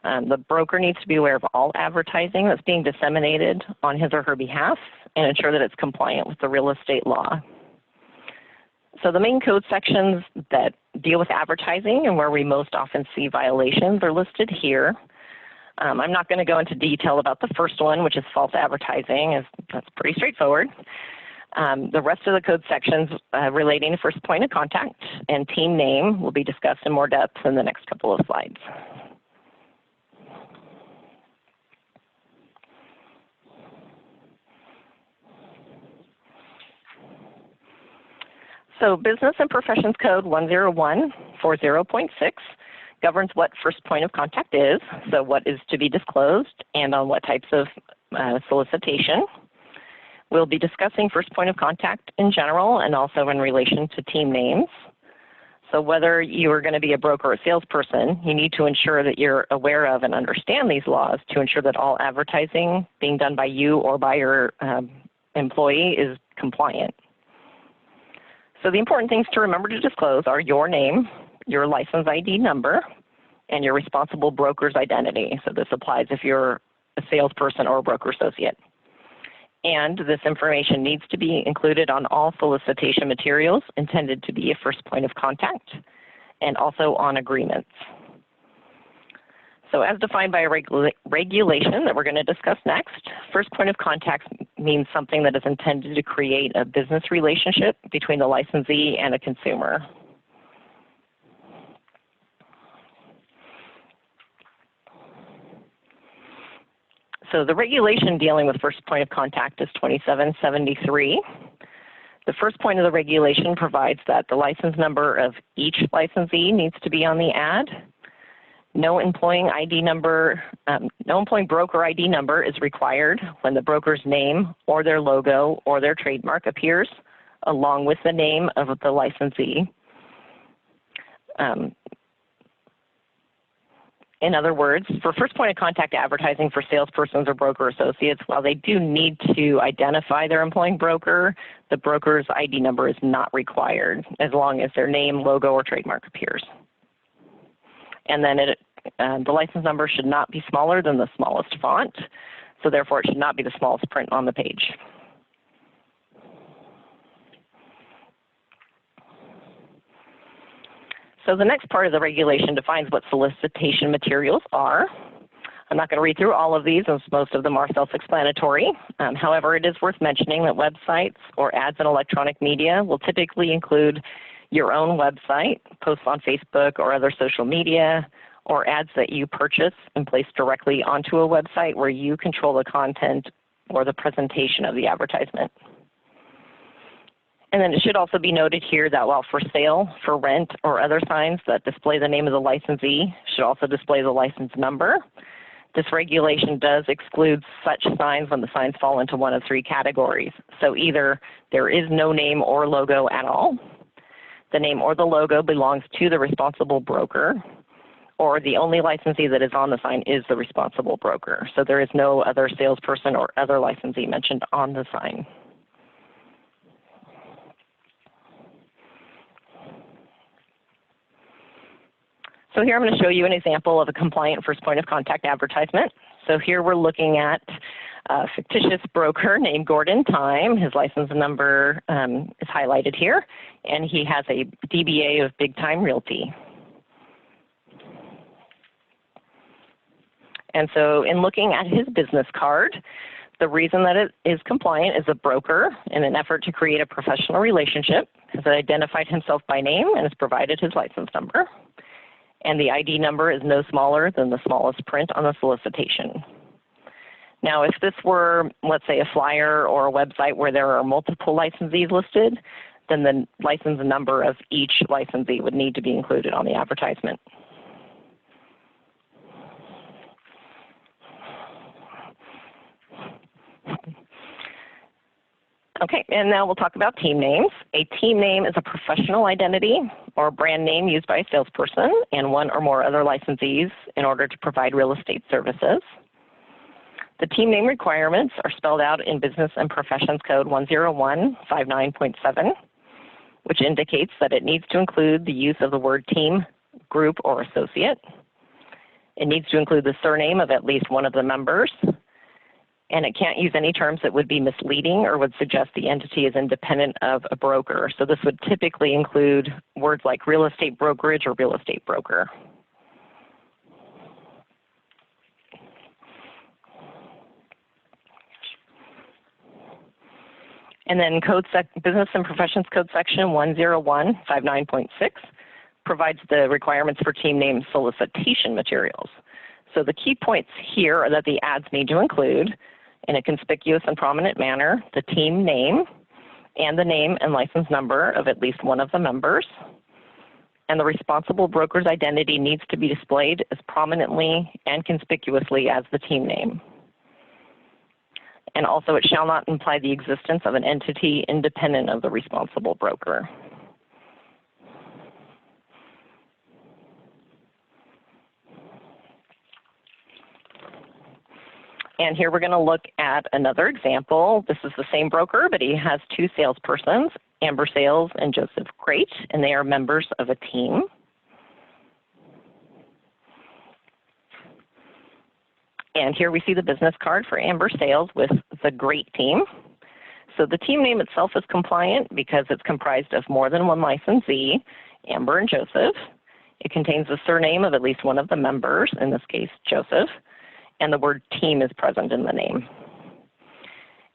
The broker needs to be aware of all advertising that's being disseminated on his or her behalf and ensure that it's compliant with the real estate law. So the main code sections that deal with advertising and where we most often see violations are listed here. I'm not going to go into detail about the first one, which is false advertising, as that's pretty straightforward. The rest of the code sections relating to first point of contact and team name will be discussed in more depth in the next couple of slides. So Business and Professions Code 10140.6 governs what first point of contact is, so what is to be disclosed and on what types of solicitation. We'll be discussing first point of contact in general and also in relation to team names. So whether you are going to be a broker or a salesperson, you need to ensure that you're aware of and understand these laws to ensure that all advertising being done by you or by your employee is compliant. So the important things to remember to disclose are your name, your license ID number, and your responsible broker's identity. So this applies if you're a salesperson or a broker associate. And this information needs to be included on all solicitation materials intended to be a first point of contact and also on agreements. So as defined by a regulation that we're going to discuss next, first point of contact means something that is intended to create a business relationship between the licensee and a consumer. So the regulation dealing with first point of contact is 2773. The first point of the regulation provides that the license number of each licensee needs to be on the ad. No employing broker ID number is required when the broker's name or their logo or their trademark appears along with the name of the licensee. In other words, for first point of contact advertising for salespersons or broker associates, while they do need to identify their employing broker, the broker's ID number is not required as long as their name, logo, or trademark appears. And then the license number should not be smaller than the smallest font, so therefore it should not be the smallest print on the page. So the next part of the regulation defines what solicitation materials are. I'm not going to read through all of these, as most of them are self-explanatory. However, it is worth mentioning that websites or ads in electronic media will typically include your own website, posts on Facebook or other social media, or ads that you purchase and place directly onto a website where you control the content or the presentation of the advertisement. And then it should also be noted here that while for sale, for rent, or other signs that display the name of the licensee should also display the license number, this regulation does exclude such signs when the signs fall into one of three categories. So either there is no name or logo at all, the name or the logo belongs to the responsible broker, or the only licensee that is on the sign is the responsible broker. So there is no other salesperson or other licensee mentioned on the sign. So here I'm going to show you an example of a compliant first point of contact advertisement. So here we're looking at a fictitious broker named Gordon Time. His license number is highlighted here, and he has a DBA of Big Time Realty. And so in looking at his business card, the reason that it is compliant is the broker, in an effort to create a professional relationship, has identified himself by name and has provided his license number. And the ID number is no smaller than the smallest print on the solicitation. Now, if this were, let's say, a flyer or a website where there are multiple licensees listed, then the license number of each licensee would need to be included on the advertisement. Okay, and now we'll talk about team names. A team name is a professional identity or brand name used by a salesperson and one or more other licensees in order to provide real estate services. The team name requirements are spelled out in Business and Professions Code 10159.7, which indicates that it needs to include the use of the word team, group, or associate. It needs to include the surname of at least one of the members, and it can't use any terms that would be misleading or would suggest the entity is independent of a broker. So this would typically include words like real estate brokerage or real estate broker. And then Business and Professions Code Section 10159.6 provides the requirements for team name solicitation materials. So the key points here are that the ads need to include, in a conspicuous and prominent manner, the team name and the name and license number of at least one of the members. And the responsible broker's identity needs to be displayed as prominently and conspicuously as the team name. And also, it shall not imply the existence of an entity independent of the responsible broker. And here we're going to look at another example. This is the same broker, but he has two salespersons, Amber Sales and Joseph Crate, and they are members of a team. And here we see the business card for Amber Sales with the Great team. So the team name itself is compliant because it's comprised of more than one licensee, Amber and Joseph. It contains the surname of at least one of the members, in this case, Joseph, and the word team is present in the name.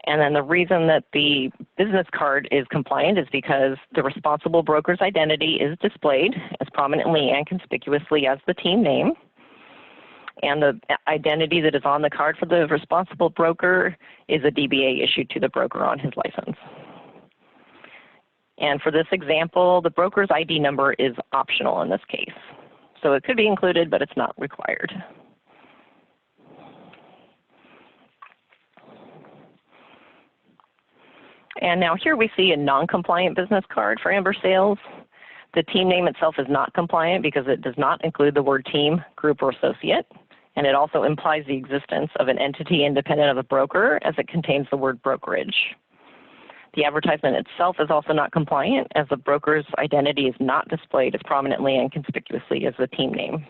And then the reason that the business card is compliant is because the responsible broker's identity is displayed as prominently and conspicuously as the team name. And the identity that is on the card for the responsible broker is a DBA issued to the broker on his license. And for this example, the broker's ID number is optional in this case. So it could be included, but it's not required. And now here we see a non-compliant business card for Amber Sales. The team name itself is not compliant because it does not include the word team, group, or associate. And it also implies the existence of an entity independent of a broker as it contains the word brokerage. The advertisement itself is also not compliant as the broker's identity is not displayed as prominently and conspicuously as the team name.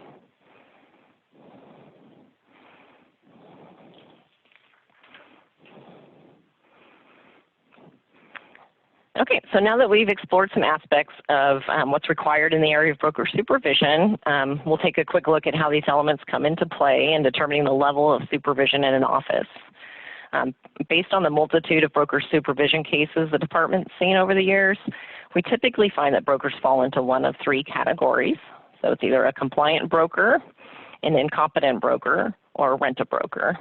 Okay, so now that we've explored some aspects of what's required in the area of broker supervision, we'll take a quick look at how these elements come into play in determining the level of supervision in an office. Based on the multitude of broker supervision cases the department's seen over the years, we typically find that brokers fall into one of three categories. So it's either a compliant broker, an incompetent broker, or a rent-a-broker.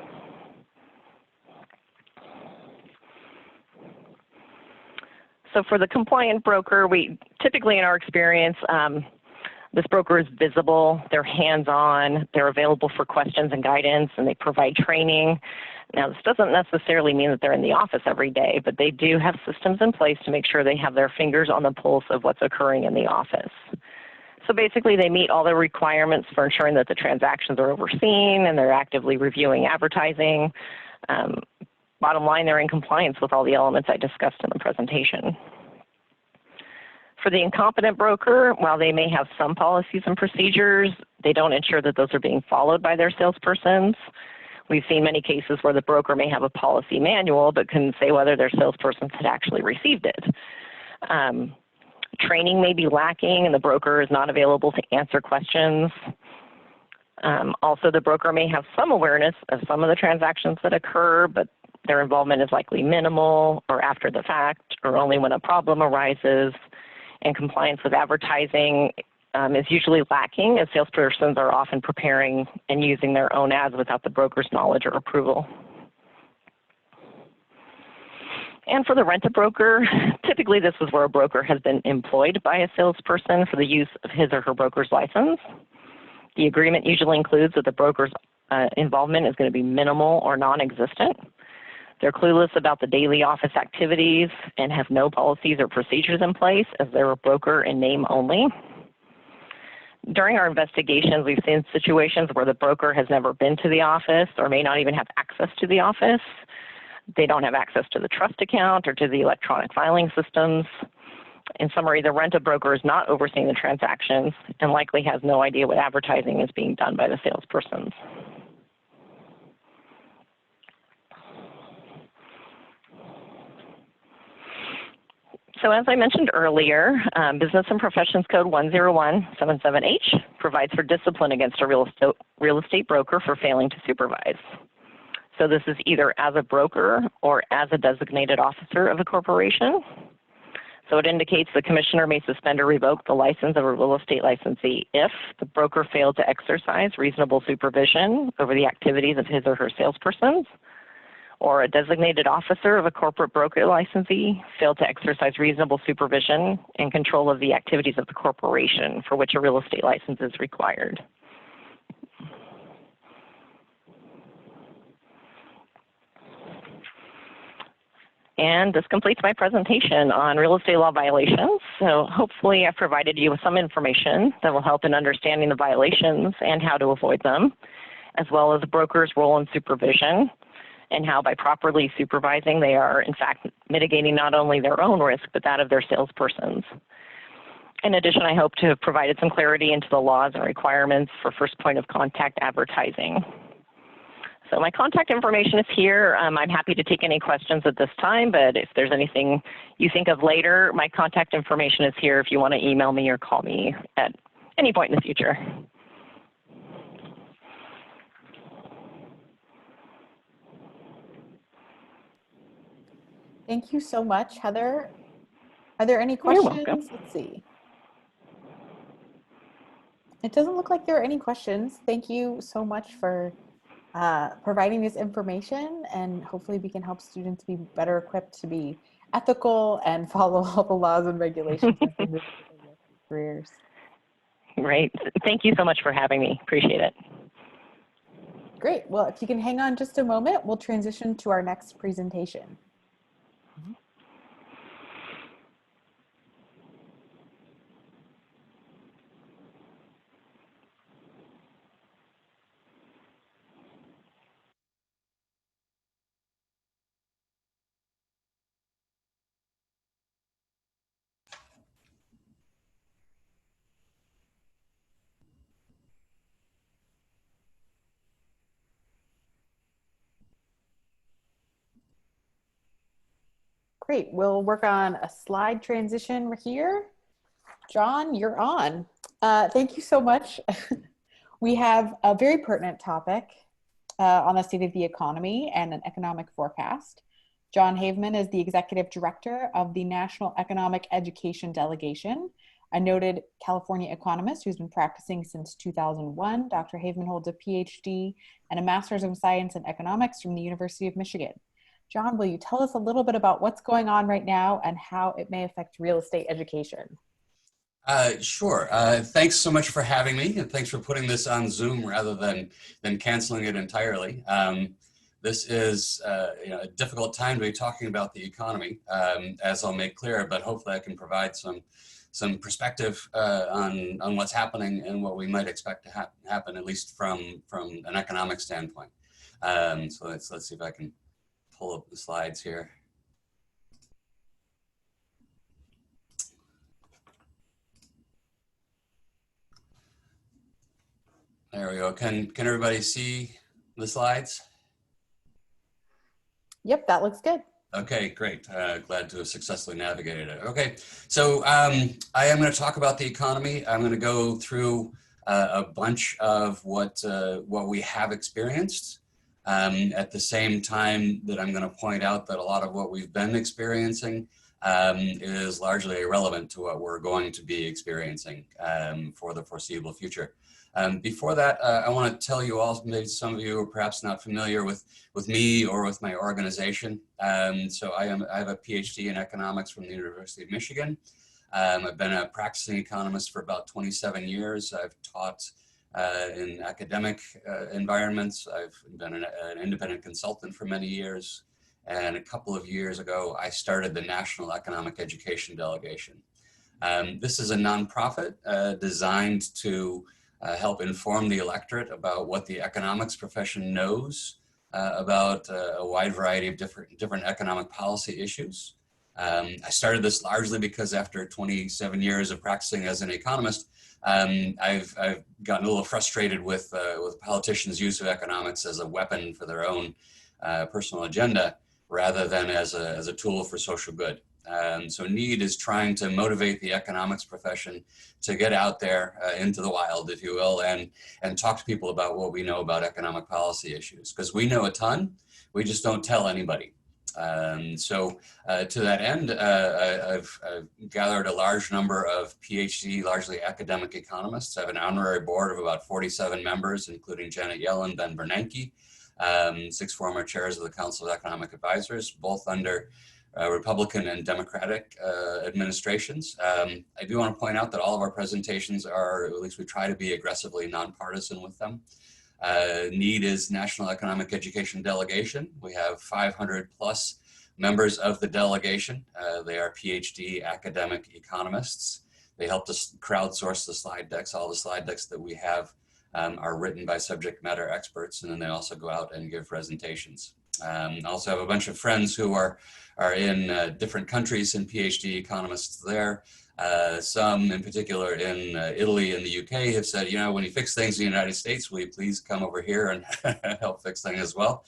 So for the compliant broker, we typically in our experience, this broker is visible, they're hands-on, they're available for questions and guidance, and they provide training. Now, this doesn't necessarily mean that they're in the office every day, but they do have systems in place to make sure they have their fingers on the pulse of what's occurring in the office. So basically, they meet all the requirements for ensuring that the transactions are overseen and they're actively reviewing advertising. Bottom line, they're in compliance with all the elements I discussed in the presentation. For the incompetent broker, while they may have some policies and procedures, they don't ensure that those are being followed by their salespersons. We've seen many cases where the broker may have a policy manual but couldn't say whether their salespersons had actually received it. Training may be lacking and the broker is not available to answer questions. Also, the broker may have some awareness of some of the transactions that occur, but their involvement is likely minimal or after the fact or only when a problem arises, and compliance with advertising is usually lacking as salespersons are often preparing and using their own ads without the broker's knowledge or approval. And for the rent-a-broker, typically this is where a broker has been employed by a salesperson for the use of his or her broker's license. The agreement usually includes that the broker's involvement is going to be minimal or non-existent. They're clueless about the daily office activities and have no policies or procedures in place as they're a broker in name only. During our investigations, we've seen situations where the broker has never been to the office or may not even have access to the office. They don't have access to the trust account or to the electronic filing systems. In summary, the rent-a-broker is not overseeing the transactions and likely has no idea what advertising is being done by the salespersons. So as I mentioned earlier, Business and Professions Code 10177H provides for discipline against a real estate broker for failing to supervise. So this is either as a broker or as a designated officer of a corporation. So it indicates the commissioner may suspend or revoke the license of a real estate licensee if the broker failed to exercise reasonable supervision over the activities of his or her salespersons, or a designated officer of a corporate broker licensee failed to exercise reasonable supervision and control of the activities of the corporation for which a real estate license is required. And this completes my presentation on real estate law violations. So hopefully I've provided you with some information that will help in understanding the violations and how to avoid them, as well as the broker's role in supervision and how by properly supervising they are in fact mitigating not only their own risk but that of their salespersons. In addition, I hope to have provided some clarity into the laws and requirements for first point of contact advertising. So my contact information is here. I'm happy to take any questions at this time, but if there's anything you think of later, my contact information is here if you want to email me or call me at any point in the future. Thank you so much, Heather. Are there any You're questions? welcome. Let's see. It doesn't look like there are any questions. Thank you so much for providing this information, and hopefully we can help students be better equipped to be ethical and follow all the laws and regulations as they move through their careers. Great. Thank you so much for having me. Appreciate it. Great. Well, if you can hang on just a moment, we'll transition to our next presentation. Great. We'll work on a slide transition here. John, you're on. Thank you so much. We have a very pertinent topic on the state of the economy and an economic forecast. John Haveman is the Executive Director of the National Economic Education Delegation, a noted California economist who's been practicing since 2001. Dr. Haveman holds a PhD and a Master's of Science in Economics from the University of Michigan. John, will you tell us a little bit about what's going on right now and how it may affect real estate education? Sure. Thanks so much for having me, and thanks for putting this on Zoom rather than canceling it entirely. This is a difficult time to be talking about the economy, as I'll make clear, but hopefully I can provide some perspective on what's happening and what we might expect to happen, at least from an economic standpoint. So let's see if I can pull up the slides here. There we go. Can everybody see the slides? Yep, that looks good. Okay, great. Glad to have successfully navigated it. Okay, so I am going to talk about the economy. I'm going to go through a bunch of what we have experienced. At the same time that I'm going to point out that a lot of what we've been experiencing is largely irrelevant to what we're going to be experiencing for the foreseeable future. Before that, I want to tell you all, maybe some of you are perhaps not familiar with me or with my organization. So I have a PhD in economics from the University of Michigan. I've been a practicing economist for about 27 years. I've taught in academic environments. I've been an independent consultant for many years. And a couple of years ago, I started the National Economic Education Delegation. This is a nonprofit designed to help inform the electorate about what the economics profession knows about a wide variety of different economic policy issues. I started this largely because after 27 years of practicing as an economist, I've gotten a little frustrated with politicians' use of economics as a weapon for their own personal agenda rather than as a tool for social good. So NEED is trying to motivate the economics profession to get out there into the wild, if you will, and talk to people about what we know about economic policy issues, because we know a ton, we just don't tell anybody. So to that end, I've gathered a large number of PhD, largely academic economists. I have an honorary board of about 47 members, including Janet Yellen, Ben Bernanke, 6 former chairs of the Council of Economic Advisors, both under Republican and Democratic administrations. I do want to point out that all of our presentations are, at least we try to be aggressively nonpartisan with them. NEED is National Economic Education Delegation. We have 500 plus members of the delegation. They are PhD academic economists. They helped us crowdsource the slide decks. All the slide decks that we have are written by subject matter experts, and then they also go out and give presentations. I also have a bunch of friends who are in different countries and PhD economists there. Some in particular in Italy and the UK have said, you know, when you fix things in the United States, will you please come over here and help fix things as well?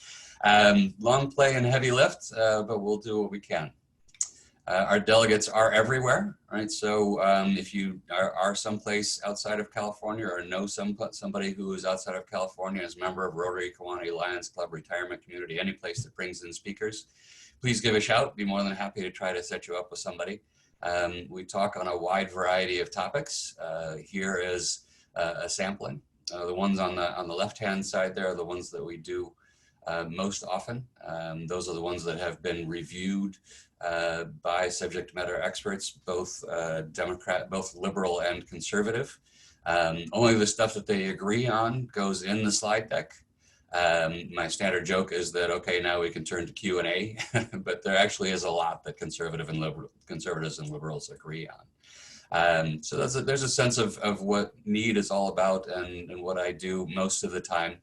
Long play and heavy lift, but we'll do what we can. Our delegates are everywhere, right? So if you are someplace outside of California or know somebody who is outside of California as a member of Rotary, Kiwanis Lions Club, Retirement Community, any place that brings in speakers, please give a shout. Be more than happy to try to set you up with somebody. We talk on a wide variety of topics. Here is a sampling. The ones on the left-hand side there are the ones that we do most often. Those are the ones that have been reviewed by subject matter experts, both both liberal and conservative. Only the stuff that they agree on goes in the slide deck. My standard joke is that, okay, now we can turn to Q&A, but there actually is a lot that conservatives and liberals agree on. So there's a sense of what NEED is all about and what I do most of the time.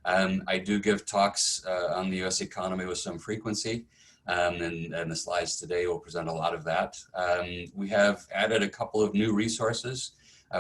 I do give talks on the US economy with some frequency, and the slides today will present a lot of that. We have added a couple of new resources.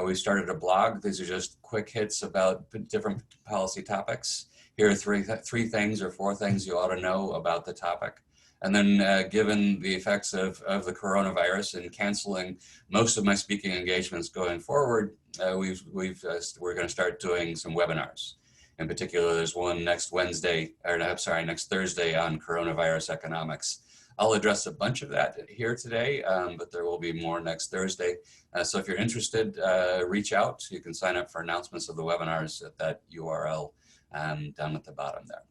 We started a blog. These are just quick hits about different policy topics. Here are three things or 4 things you ought to know about the topic. And then given the effects of the coronavirus and canceling most of my speaking engagements going forward, we're going to start doing some webinars. In particular, there's one next Thursday on coronavirus economics. I'll address a bunch of that here today, but there will be more next Thursday. So if you're interested, reach out. You can sign up for announcements of the webinars at that URL down at the bottom there.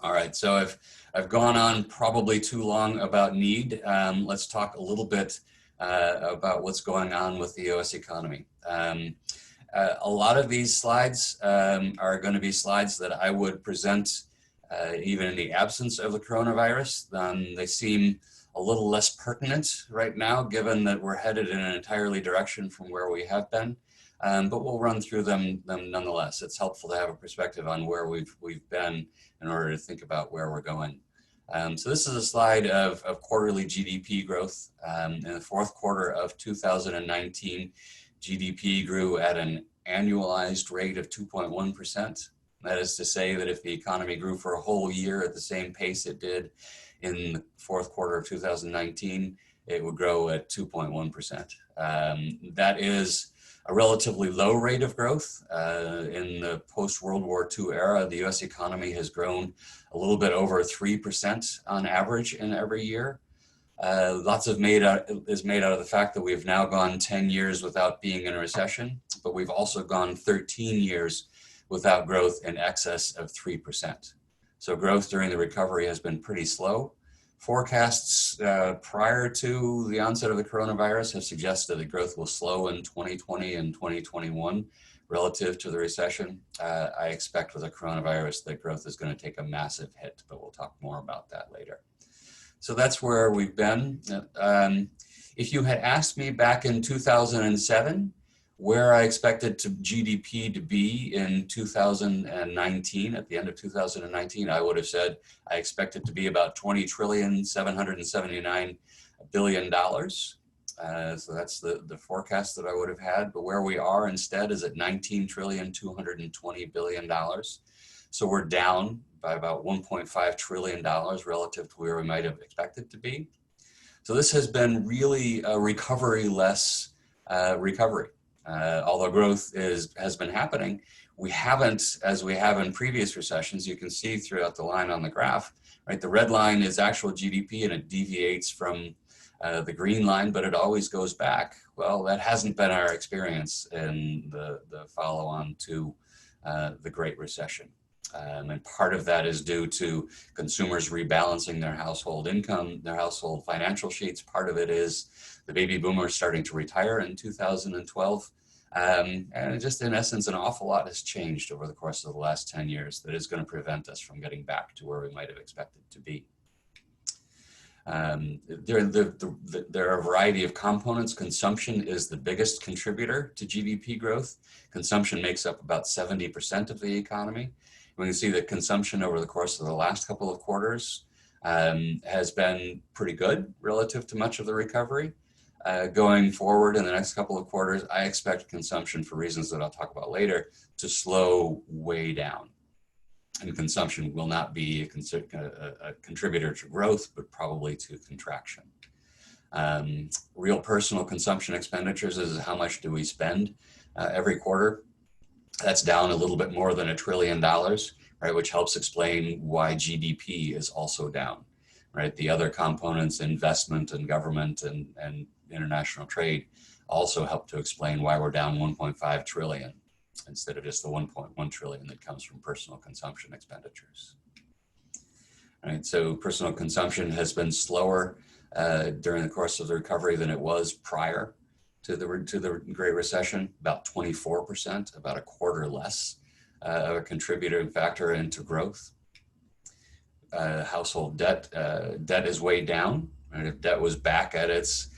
All right, so I've gone on probably too long about need. Let's talk a little bit about what's going on with the US economy. A lot of these slides are going to be slides that I would present even in the absence of the coronavirus. They seem a little less pertinent right now, given that we're headed in an entirely direction from where we have been. But we'll run through them nonetheless. It's helpful to have a perspective on where we've been in order to think about where we're going. So this is a slide of quarterly GDP growth. In the fourth quarter of 2019, GDP grew at an annualized rate of 2.1%. That is to say that if the economy grew for a whole year at the same pace it did in the fourth quarter of 2019, it would grow at 2.1%. That is a relatively low rate of growth. In the post-World War II era, the US economy has grown a little bit over 3% on average in every year. Lots is made out of the fact that we've now gone 10 years without being in a recession, but we've also gone 13 years without growth in excess of 3%. So growth during the recovery has been pretty slow. Forecasts prior to the onset of the coronavirus have suggested that growth will slow in 2020 and 2021 relative to the recession. I expect with the coronavirus that growth is going to take a massive hit, but we'll talk more about that later. So that's where we've been. If you had asked me back in 2007 where I expected GDP to be in 2019, at the end of 2019, I would have said I expect it to be about $20,779 billion. So that's the forecast that I would have had. But where we are instead is at $19,220 billion. So we're down by about $1.5 trillion relative to where we might have expected to be. So this has been really a recovery-less recovery. Although growth has been happening, we haven't, as we have in previous recessions, you can see throughout the line on the graph, right? The red line is actual GDP and it deviates from the green line, but it always goes back. Well, that hasn't been our experience in the follow-on to the Great Recession. And part of that is due to consumers rebalancing their household income, their household financial sheets. Part of it is the baby boomers starting to retire in 2012. And just in essence, an awful lot has changed over the course of the last 10 years that is going to prevent us from getting back to where we might have expected to be. There are a variety of components. Consumption is the biggest contributor to GDP growth. Consumption makes up about 70% of the economy. We can see that consumption over the course of the last couple of quarters has been pretty good relative to much of the recovery. Going forward in the next couple of quarters, I expect consumption, for reasons that I'll talk about later, to slow way down. And consumption will not be a contributor to growth, but probably to contraction. Real personal consumption expenditures is how much do we spend every quarter. That's down a little bit more than $1 trillion, right? Which helps explain why GDP is also down, right? The other components, investment and government and international trade, also help to explain why we're down 1.5 trillion instead of just the 1.1 trillion that comes from personal consumption expenditures. All right, so personal consumption has been slower during the course of the recovery than it was prior to the Great Recession, about 24%, about a quarter less of a contributing factor into growth. Household debt is way down. Right? If debt was back at its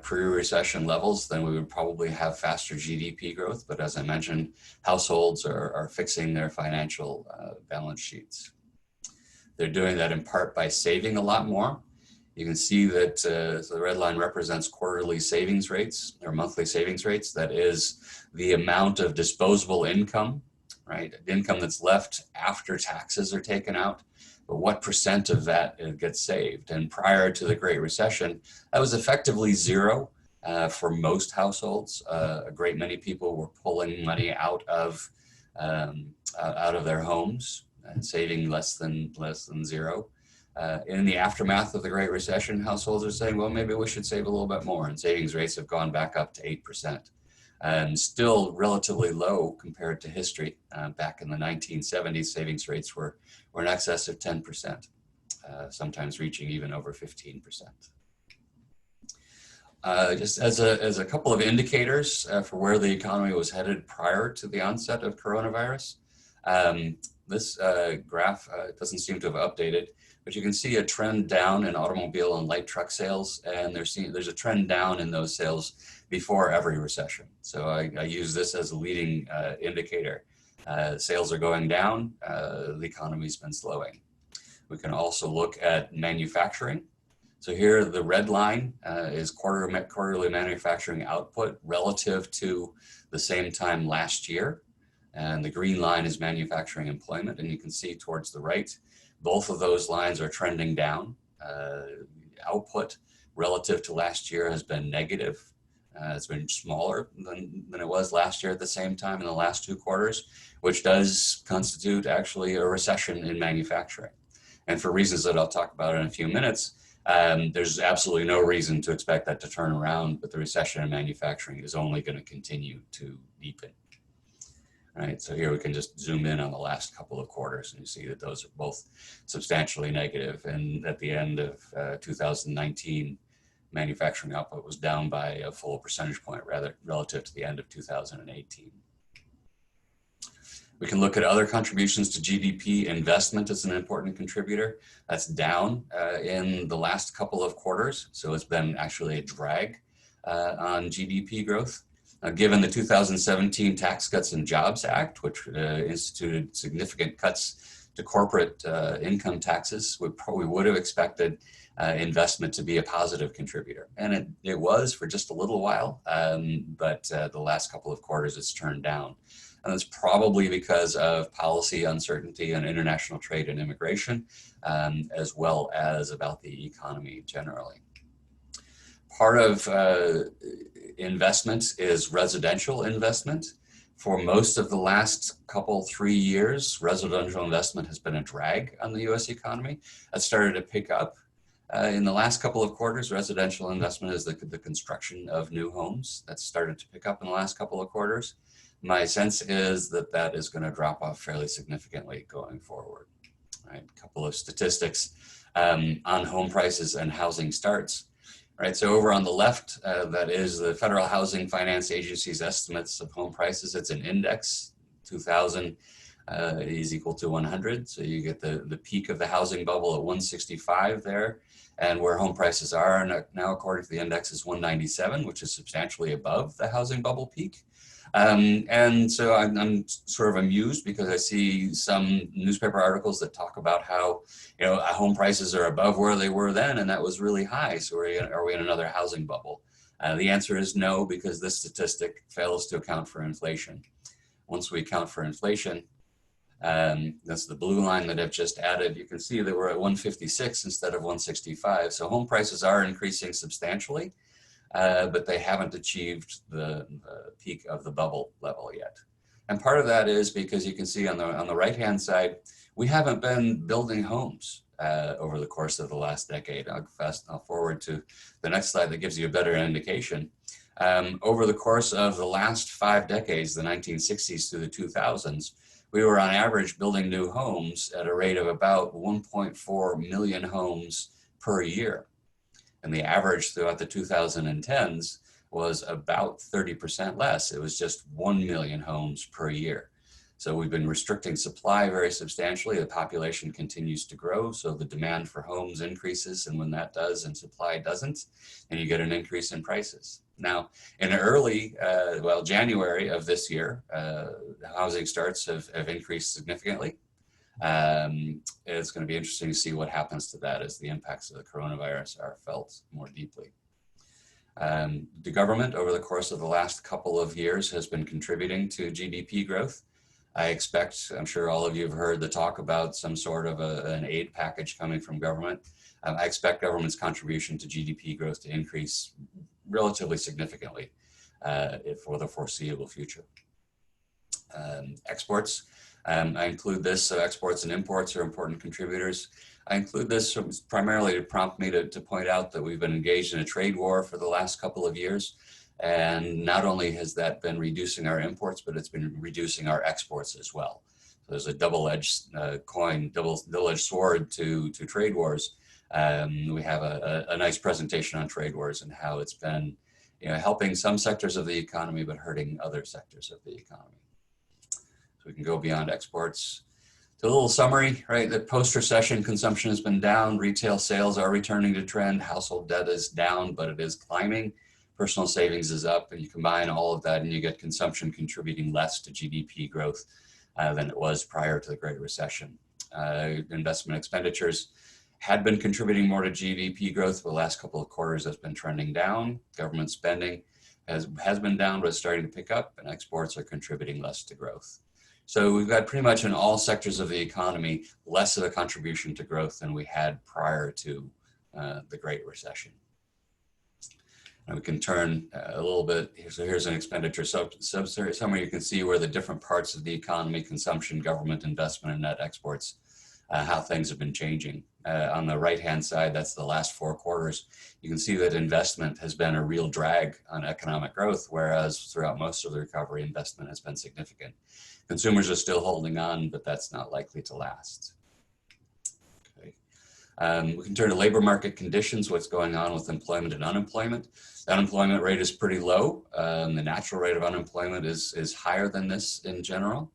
pre-recession levels, then we would probably have faster GDP growth. But as I mentioned, households are fixing their financial balance sheets. They're doing that in part by saving a lot more. You can see that so the red line represents quarterly savings rates or monthly savings rates. That is the amount of disposable income, right? Income that's left after taxes are taken out, but what percent of that gets saved? And prior to the Great Recession, that was effectively zero for most households. A great many people were pulling money out of their homes and saving less than zero. In the aftermath of the Great Recession, households are saying, well, maybe we should save a little bit more, and savings rates have gone back up to 8%. And still relatively low compared to history. Back in the 1970s, savings rates were in excess of 10%, sometimes reaching even over 15%. Just as a couple of indicators for where the economy was headed prior to the onset of coronavirus, this graph doesn't seem to have updated, but you can see a trend down in automobile and light truck sales, and there's a trend down in those sales before every recession. So I use this as a leading indicator. Sales are going down, the economy's been slowing. We can also look at manufacturing. So here the red line is quarterly manufacturing output relative to the same time last year. And the green line is manufacturing employment. And you can see towards the right, both of those lines are trending down. Output relative to last year has been negative. It's been smaller than it was last year at the same time in the last 2 quarters, which does constitute actually a recession in manufacturing. And for reasons that I'll talk about in a few minutes, there's absolutely no reason to expect that to turn around, but the recession in manufacturing is only going to continue to deepen. All right, so here we can just zoom in on the last couple of quarters and you see that those are both substantially negative. And at the end of 2019, manufacturing output was down by a full percentage point relative to the end of 2018. We can look at other contributions to GDP. Investment is an important contributor. That's down in the last couple of quarters. So it's been actually a drag on GDP growth. Given the 2017 Tax Cuts and Jobs Act, which instituted significant cuts to corporate income taxes, we probably would have expected investment to be a positive contributor. And it was for just a little while, but the last couple of quarters it's turned down. And that's probably because of policy uncertainty on international trade and immigration, as well as about the economy generally. Part of investment is residential investment. For most of the last 3 years, residential investment has been a drag on the US economy. That started to pick up. In the last couple of quarters, residential investment is the construction of new homes. That's started to pick up in the last couple of quarters. My sense is that that is going to drop off fairly significantly going forward. All right, a couple of statistics on home prices and housing starts. All right, so over on the left, that is the Federal Housing Finance Agency's estimates of home prices. It's an index. 2000 is equal to 100. So you get the peak of the housing bubble at 165 there. And where home prices are now, according to the index, is 197, which is substantially above the housing bubble peak. And so I'm sort of amused because I see some newspaper articles that talk about how, home prices are above where they were then, and that was really high. So are we in another housing bubble? The answer is no, because this statistic fails to account for inflation. Once we account for inflation, that's the blue line that I've just added. You can see that we're at 156 instead of 165. So home prices are increasing substantially. But they haven't achieved the peak of the bubble level yet. And part of that is because you can see on the right-hand side, we haven't been building homes over the course of the last decade. I'll forward to the next slide that gives you a better indication. Over the course of the last 5 decades, the 1960s through the 2000s, we were on average building new homes at a rate of about 1.4 million homes per year. And the average throughout the 2010s was about 30% less. It was just 1 million homes per year. So we've been restricting supply very substantially. The population continues to grow, so the demand for homes increases, and when that does and supply doesn't, then you get an increase in prices. Now, in early, January of this year, housing starts have increased significantly. It's going to be interesting to see what happens to that as the impacts of the coronavirus are felt more deeply. The government over the course of the last couple of years has been contributing to GDP growth. I expect, I'm sure all of you have heard the talk about some sort of an aid package coming from government. I expect government's contribution to GDP growth to increase relatively significantly for the foreseeable future. Exports, I include this, so exports and imports are important contributors. I include this primarily to prompt me to point out that we've been engaged in a trade war for the last couple of years. And not only has that been reducing our imports, but it's been reducing our exports as well. So there's a double-edged coin, double-edged sword to trade wars. We have a nice presentation on trade wars and how it's been, helping some sectors of the economy, but hurting other sectors of the economy. So we can go beyond exports. So a little summary, right? The post-recession consumption has been down. Retail sales are returning to trend. Household debt is down, but it is climbing. Personal savings is up, and you combine all of that and you get consumption contributing less to GDP growth than it was prior to the Great Recession. Investment expenditures had been contributing more to GDP growth for the last couple of quarters. Has been trending down. Government spending has been down, but it's starting to pick up, and exports are contributing less to growth. So we've got pretty much in all sectors of the economy, less of a contribution to growth than we had prior to the Great Recession. And we can turn a little bit, so here's an expenditure summary. You can see where the different parts of the economy, consumption, government investment, and net exports, how things have been changing. On the right-hand side, that's the last 4 quarters. You can see that investment has been a real drag on economic growth, whereas throughout most of the recovery, investment has been significant. Consumers are still holding on, but that's not likely to last. Okay. We can turn to labor market conditions, what's going on with employment and unemployment. The unemployment rate is pretty low. The natural rate of unemployment is higher than this in general.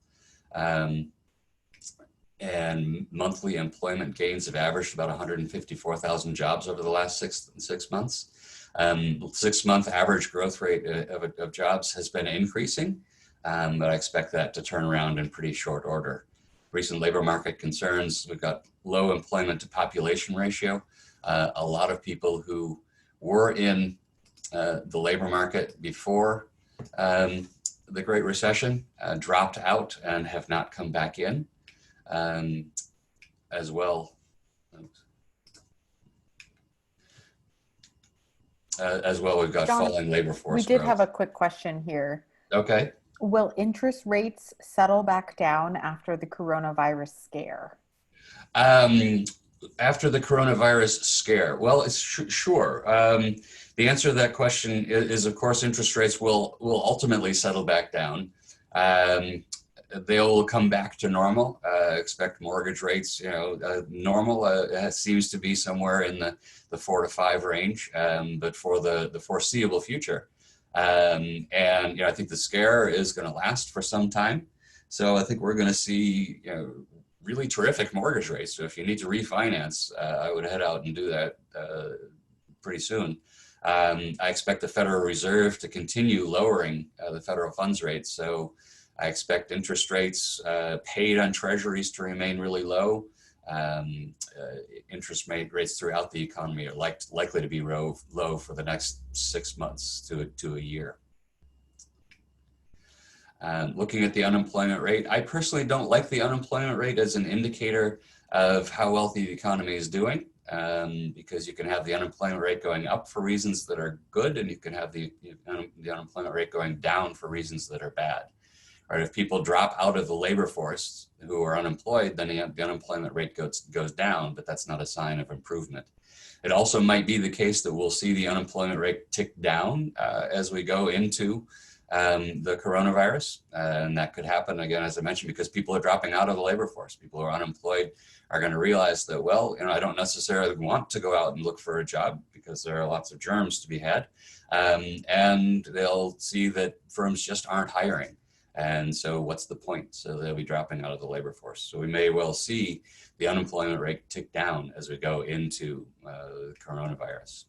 And monthly employment gains have averaged about 154,000 jobs over the last six months. 6-month average growth rate of jobs has been increasing, but I expect that to turn around in pretty short order. Recent labor market concerns, we've got low employment to population ratio. A lot of people who were in the labor market before the Great Recession dropped out and have not come back in. As well. We've got John, falling labor force. We did growth. have a quick question here. Okay. Will interest rates settle back down after the coronavirus scare? After the coronavirus scare, well, it's sure. The answer to that question is, of course, interest rates will ultimately settle back down. They'll come back to normal. Expect mortgage rates, normal seems to be somewhere in the 4 to 5 range, but for the foreseeable future. And I think the scare is going to last for some time. So I think we're going to see really terrific mortgage rates. So if you need to refinance, I would head out and do that pretty soon. I expect the Federal Reserve to continue lowering the federal funds rate. So I expect interest rates paid on treasuries to remain really low. Interest rates throughout the economy are likely to be low for the next 6 months to a year. Looking at the unemployment rate, I personally don't like the unemployment rate as an indicator of how wealthy the economy is doing, because you can have the unemployment rate going up for reasons that are good, and you can have the unemployment rate going down for reasons that are bad. Right, if people drop out of the labor force who are unemployed, then the unemployment rate goes down, but that's not a sign of improvement. It also might be the case that we'll see the unemployment rate tick down as we go into the coronavirus. And that could happen, again, as I mentioned, because people are dropping out of the labor force. People who are unemployed are going to realize that, well, I don't necessarily want to go out and look for a job because there are lots of germs to be had. And they'll see that firms just aren't hiring. And so what's the point? So they'll be dropping out of the labor force. So we may well see the unemployment rate tick down as we go into the coronavirus.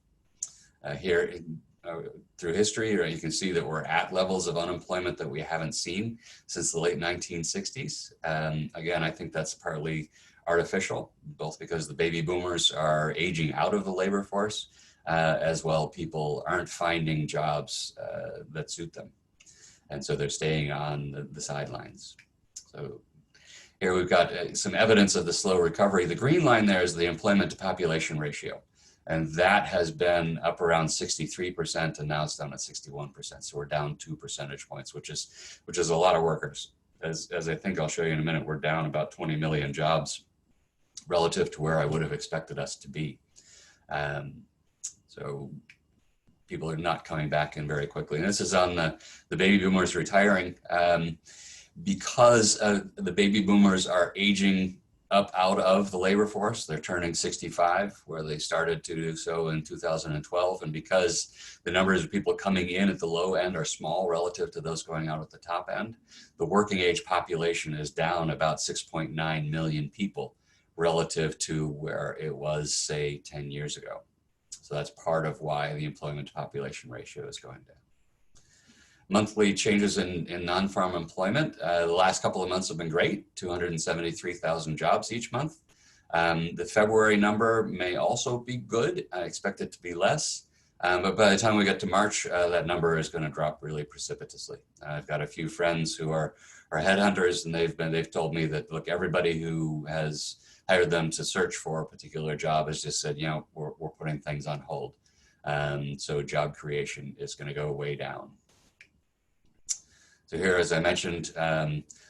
Here, through history, you can see that we're at levels of unemployment that we haven't seen since the late 1960s. Again, I think that's partly artificial, both because the baby boomers are aging out of the labor force, as well people aren't finding jobs that suit them. And so they're staying on the sidelines. So here we've got some evidence of the slow recovery. The green line there is the employment to population ratio. And that has been up around 63%, and now it's down at 61%. So we're down 2 percentage points, which is a lot of workers. As I think I'll show you in a minute, we're down about 20 million jobs relative to where I would have expected us to be. So people are not coming back in very quickly. And this is on the baby boomers retiring. Because the baby boomers are aging up out of the labor force. They're turning 65, where they started to do so in 2012. And because the numbers of people coming in at the low end are small relative to those going out at the top end, the working age population is down about 6.9 million people relative to where it was, say, 10 years ago. So that's part of why the employment to population ratio is going down. Monthly changes in non-farm employment. The last couple of months have been great, 273,000 jobs each month. The February number may also be good. I expect it to be less, but by the time we get to March, that number is going to drop really precipitously. I've got a few friends who are headhunters, and they've told me that, look, everybody who has hired them to search for a particular job has just said, you know, we're putting things on hold. So job creation is going to go way down. So here, as I mentioned,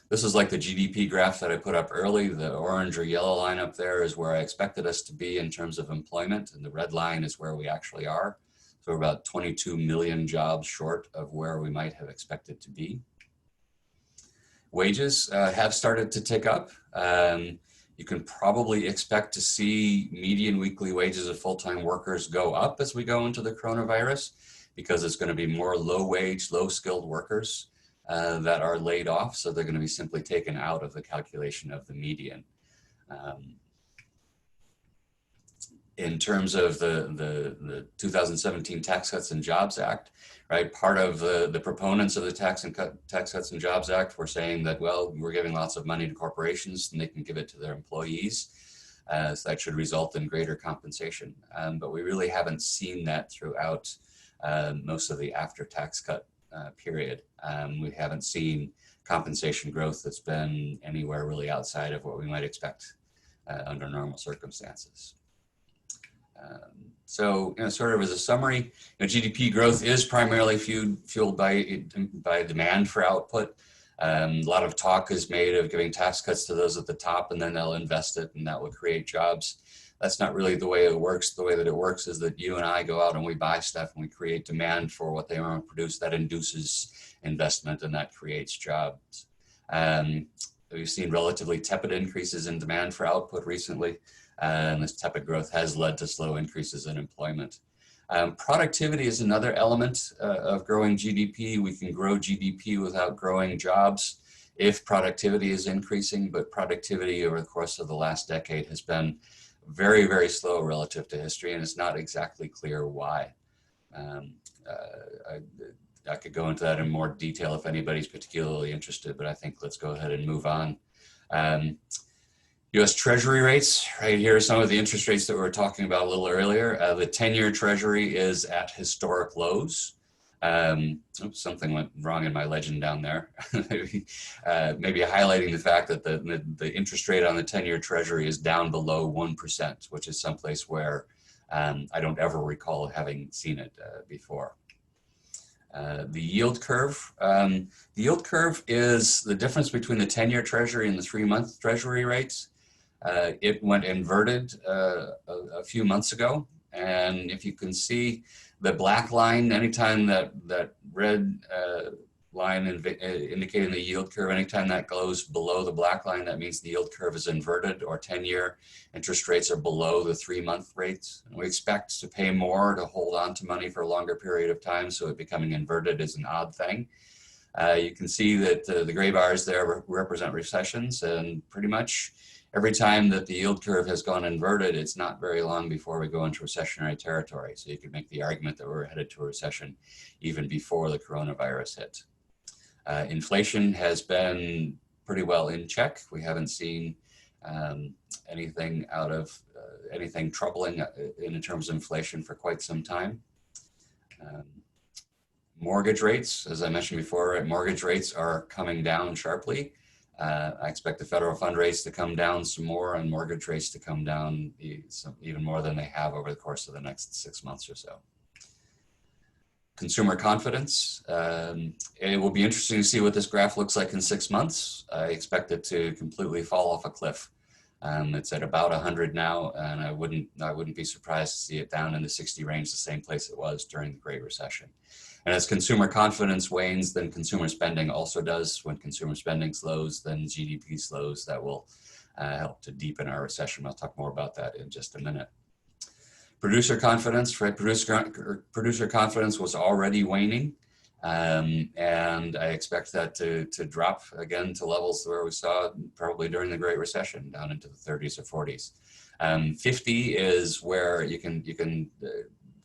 this is like the GDP graph that I put up early. The orange or yellow line up there is where I expected us to be in terms of employment, and the red line is where we actually are. So we're about 22 million jobs short of where we might have expected to be. Wages have started to tick up. You can probably expect to see median weekly wages of full-time workers go up as we go into the coronavirus, because it's going to be more low-wage, low-skilled workers that are laid off, so they're going to be simply taken out of the calculation of the median. In terms of the 2017 Tax Cuts and Jobs Act, right? Part of the proponents of the Tax Cuts and Jobs Act were saying that, well, we're giving lots of money to corporations and they can give it to their employees. So that should result in greater compensation. But we really haven't seen that throughout most of the after-tax cut period. We haven't seen compensation growth that's been anywhere really outside of what we might expect under normal circumstances. So, you know, sort of as a summary, you know, GDP growth is primarily fueled by demand for output. A lot of talk is made of giving tax cuts to those at the top, and then they'll invest it, and that will create jobs. That's not really the way it works. The way that it works is that you and I go out and we buy stuff and we create demand for what they want to produce. That induces investment, and that creates jobs. We've seen relatively tepid increases in demand for output recently, and this tepid growth has led to slow increases in employment. Productivity is another element of growing GDP. We can grow GDP without growing jobs if productivity is increasing, but productivity over the course of the last decade has been very, very slow relative to history, and it's not exactly clear why. I could go into that in more detail if anybody's particularly interested, but I think let's go ahead and move on. U.S. Treasury rates, right here are some of the interest rates that we were talking about a little earlier. The 10-year Treasury is at historic lows. Oops, something went wrong in my legend down there. Maybe highlighting the fact that the interest rate on the 10-year Treasury is down below 1%, which is someplace where I don't ever recall having seen it before. The yield curve. The yield curve is the difference between the 10-year Treasury and the 3-month Treasury rates. It went inverted a few months ago, and if you can see the black line, anytime that red line indicating the yield curve, anytime that goes below the black line, that means the yield curve is inverted, or 10-year interest rates are below the 3-month rates. And we expect to pay more to hold on to money for a longer period of time, so it becoming inverted is an odd thing. You can see that the gray bars there represent recessions, and pretty much every time that the yield curve has gone inverted, it's not very long before we go into recessionary territory. So you could make the argument that we're headed to a recession even before the coronavirus hit. Inflation has been pretty well in check. We haven't seen anything out of anything troubling in terms of inflation for quite some time. Mortgage rates, as I mentioned before, mortgage rates are coming down sharply. I expect the federal fund rates to come down some more and mortgage rates to come down even more than they have over the course of the next 6 months or so. Consumer confidence. It will be interesting to see what this graph looks like in 6 months. I expect it to completely fall off a cliff. It's at about 100 now, and I wouldn't be surprised to see it down in the 60 range, the same place it was during the Great Recession. And as consumer confidence wanes, then consumer spending also does. When consumer spending slows, then GDP slows. That will help to deepen our recession. I'll talk more about that in just a minute. Producer confidence, right? Producer confidence was already waning. And I expect that to drop again to levels where we saw probably during the Great Recession, down into the 30s or 40s. 50 is where you can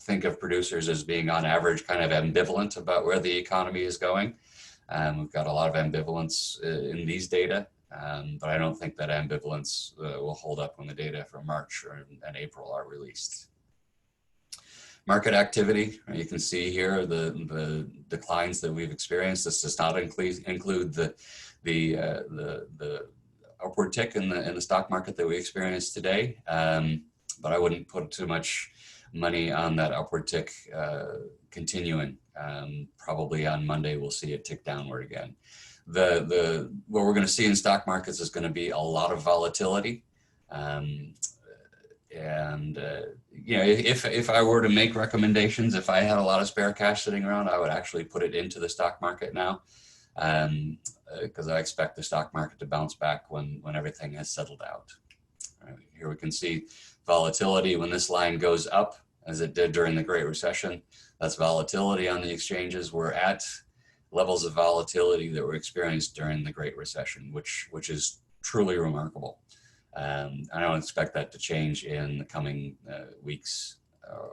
think of producers as being on average kind of ambivalent about where the economy is going. We've got a lot of ambivalence in these data, but I don't think that ambivalence will hold up when the data from March and April are released. Market activity, you can see here the declines that we've experienced. This does not include the upward tick in the stock market that we experienced today, but I wouldn't put too much money on that upward tick continuing. Probably on Monday we'll see it tick downward again. What we're going to see in stock markets is going to be a lot of volatility. You know, if I were to make recommendations, if I had a lot of spare cash sitting around, I would actually put it into the stock market now, because I expect the stock market to bounce back when everything has settled out. Here we can see volatility when this line goes up, as it did during the Great Recession. That's volatility on the exchanges. We're at levels of volatility that were experienced during the Great Recession, which is truly remarkable. I don't expect that to change in the coming weeks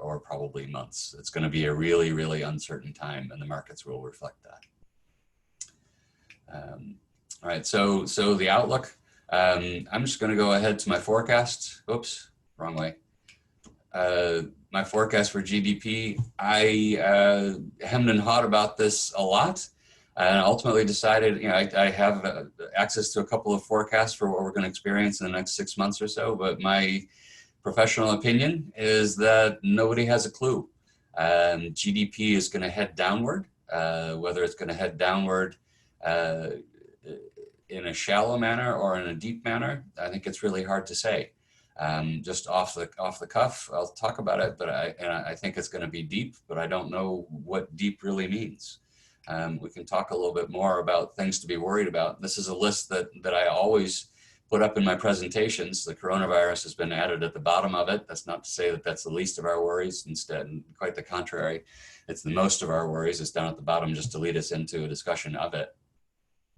or probably months. It's going to be a really, really uncertain time, and the markets will reflect that. All right, so the outlook. I'm just going to go ahead to my forecast. Oops, wrong way. My forecast for GDP, I hemmed and hawed about this a lot. And ultimately decided, you know, I have access to a couple of forecasts for what we're going to experience in the next 6 months or so. But my professional opinion is that nobody has a clue. GDP is going to head downward. Whether it's going to head downward in a shallow manner or in a deep manner, I think it's really hard to say. Just off the cuff, I'll talk about it, but I think it's going to be deep, but I don't know what deep really means. We can talk a little bit more about things to be worried about. This is a list that I always put up in my presentations. The coronavirus has been added at the bottom of it. That's not to say that that's the least of our worries. Instead, quite the contrary, it's the most of our worries. It's down at the bottom just to lead us into a discussion of it.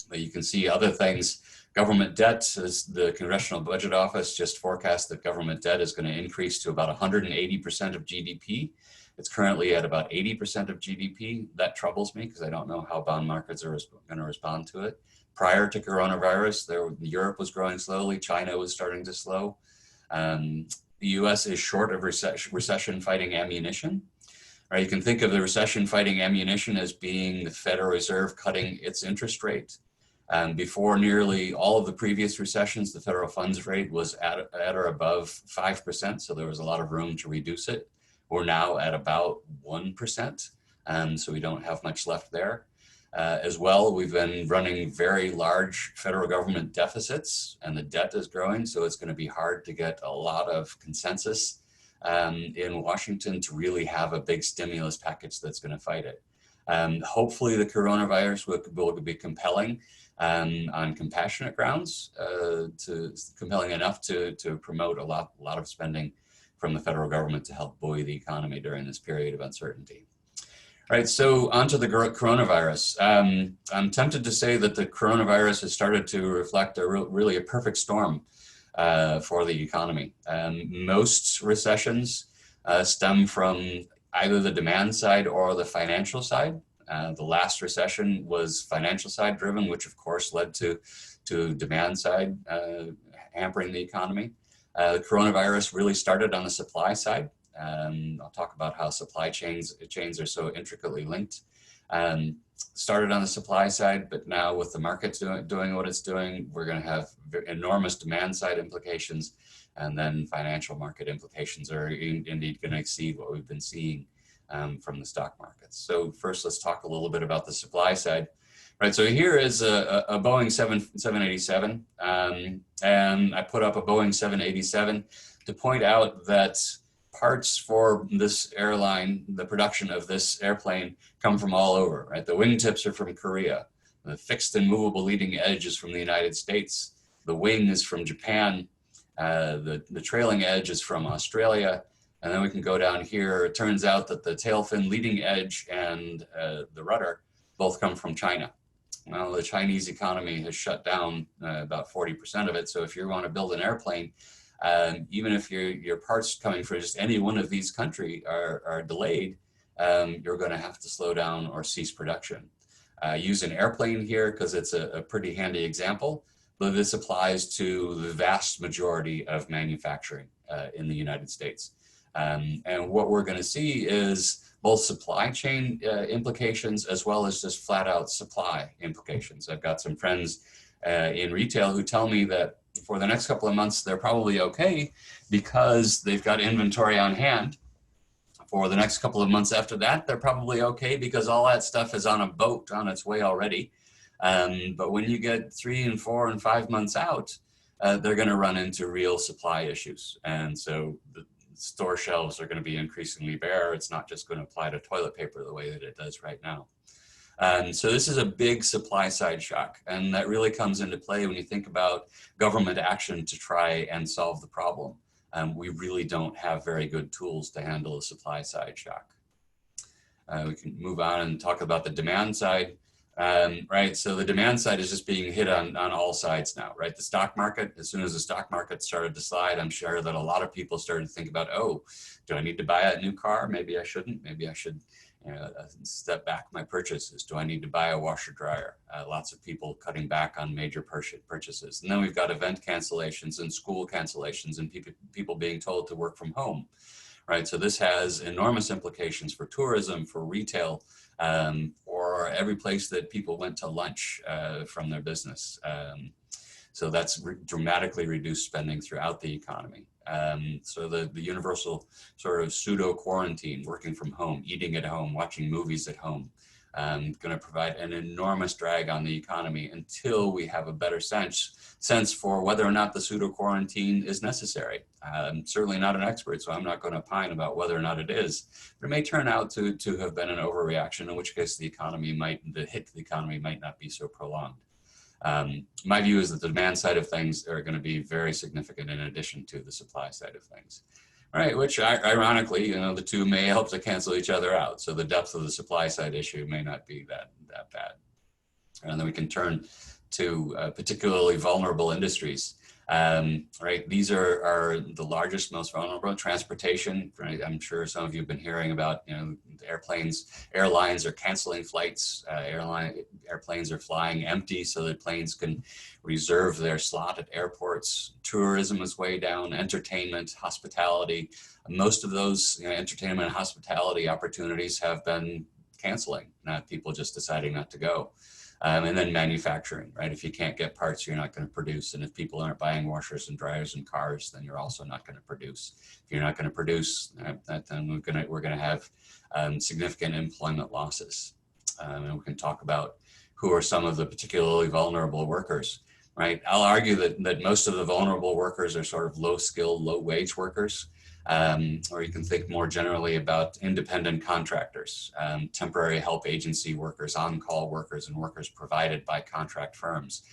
But you can see other things. Government debt, is the Congressional Budget Office just forecast that government debt is going to increase to about 180% of GDP. It's currently at about 80% of GDP. That troubles me because I don't know how bond markets are going to respond to it. Prior to coronavirus, Europe was growing slowly. China was starting to slow. The US is short of recession-fighting ammunition. Right, you can think of the recession-fighting ammunition as being the Federal Reserve cutting its interest rate. Before nearly all of the previous recessions, the federal funds rate was at or above 5%, so there was a lot of room to reduce it. We're now at about 1%, so we don't have much left there. As well, we've been running very large federal government deficits, and the debt is growing, so it's going to be hard to get a lot of consensus in Washington to really have a big stimulus package that's going to fight it. Hopefully the coronavirus will be compelling on compassionate grounds, compelling enough to promote a lot of spending from the federal government to help buoy the economy during this period of uncertainty. All right, so onto the coronavirus. I'm tempted to say that the coronavirus has started to reflect really a perfect storm for the economy. Most recessions stem from either the demand side or the financial side. The last recession was financial side driven, which of course led to demand side hampering the economy. The coronavirus really started on the supply side. I'll talk about how supply chains are so intricately linked. Started on the supply side, but now with the market doing what it's doing, we're going to have enormous demand side implications, and then financial market implications are indeed going to exceed what we've been seeing from the stock markets. So first, let's talk a little bit about the supply side. Right, so here is a Boeing 787, and I put up a Boeing 787 to point out that parts for this airline, the production of this airplane, come from all over, right? The wingtips are from Korea. The fixed and movable leading edge is from the United States. The wing is from Japan. The trailing edge is from Australia. And then we can go down here. It turns out that the tail fin leading edge and the rudder both come from China. Well, the Chinese economy has shut down about 40% of it. So if you want to build an airplane, even if your parts coming from just any one of these countries are delayed, you're going to have to slow down or cease production. Use an airplane here because it's a pretty handy example, but this applies to the vast majority of manufacturing in the United States. And what we're going to see is both supply chain implications as well as just flat out supply implications. I've got some friends in retail who tell me that for the next couple of months, they're probably okay because they've got inventory on hand. For the next couple of months after that, they're probably okay because all that stuff is on a boat on its way already. But when you get 3 and 4 and 5 months out, they're going to run into real supply issues. And so the store shelves are going to be increasingly bare. It's not just going to apply to toilet paper the way that it does right now. So this is a big supply side shock, and that really comes into play when you think about government action to try and solve the problem. We really don't have very good tools to handle a supply side shock. We can move on and talk about the demand side. Right, so the demand side is just being hit on all sides now, right? The stock market, as soon as the stock market started to slide, I'm sure that a lot of people started to think about, oh, do I need to buy a new car? Maybe I shouldn't. Maybe I should step back my purchases. Do I need to buy a washer dryer? Lots of people cutting back on major purchases. And then we've got event cancellations and school cancellations and people being told to work from home, right? So this has enormous implications for tourism, for retail, or every place that people went to lunch from their business. So that's dramatically reduced spending throughout the economy. So the universal sort of pseudo quarantine, working from home, eating at home, watching movies at home, going to provide an enormous drag on the economy until we have a better sense for whether or not the pseudo quarantine is necessary. I'm certainly not an expert, so I'm not going to opine about whether or not it is. But it may turn out to have been an overreaction, in which case the hit to the economy might not be so prolonged. My view is that the demand side of things are going to be very significant in addition to the supply side of things, right? Which ironically, the two may help to cancel each other out. So the depth of the supply side issue may not be that bad. And then we can turn to particularly vulnerable industries. Right, these are the largest, most vulnerable. Transportation, right? I'm sure some of you have been hearing about, airlines are canceling flights. Airplanes are flying empty so that planes can reserve their slot at airports. Tourism is way down. Entertainment, hospitality. Most of those entertainment and hospitality opportunities have been canceling, not people just deciding not to go. And then manufacturing, right? If you can't get parts, you're not going to produce. And if people aren't buying washers and dryers and cars, then you're also not going to produce. If you're not going to produce, then we're going to have significant employment losses. And we can talk about who are some of the particularly vulnerable workers, right? I'll argue that most of the vulnerable workers are sort of low-skilled, low-wage workers. Or you can think more generally about independent contractors, temporary help agency workers, on-call workers, and workers provided by contract firms.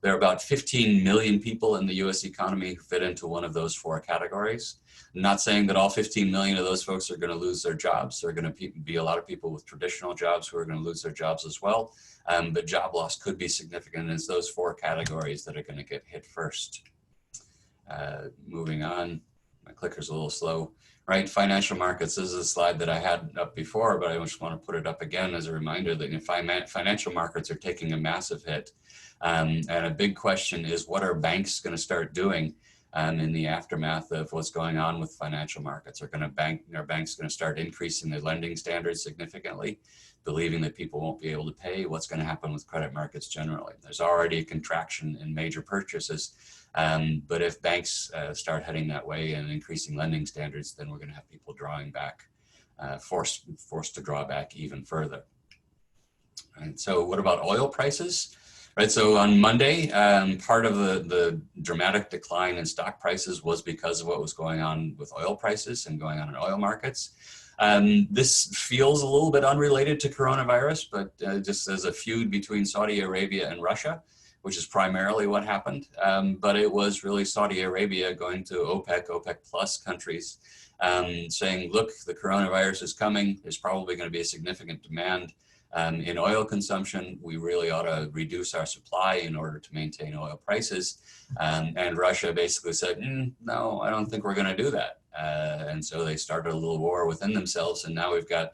There are about 15 million people in the US economy who fit into one of those 4 categories. I'm not saying that all 15 million of those folks are going to lose their jobs. There are going to be a lot of people with traditional jobs who are going to lose their jobs as well. But job loss could be significant, and it's those 4 categories that are going to get hit first. Moving on. My clicker's a little slow, right? Financial markets. This is a slide that I had up before, but I just want to put it up again as a reminder that financial markets are taking a massive hit. And a big question is, what are banks going to start doing in the aftermath of what's going on with financial markets. Are banks going to start increasing their lending standards significantly, believing that people won't be able to pay? What's going to happen with credit markets generally? There's already a contraction in major purchases, but if banks start heading that way and increasing lending standards, then we're going to have people drawing back, forced to draw back even further. And so what about oil prices? Right, so on Monday, part of the dramatic decline in stock prices was because of what was going on with oil prices and going on in oil markets. This feels a little bit unrelated to coronavirus, but just as a feud between Saudi Arabia and Russia, which is primarily what happened. But it was really Saudi Arabia going to OPEC plus countries, saying, look, the coronavirus is coming. There's probably going to be a significant demand in oil consumption. We really ought to reduce our supply in order to maintain oil prices. And Russia basically said, no, I don't think we're going to do that. And so they started a little war within themselves. And now we've got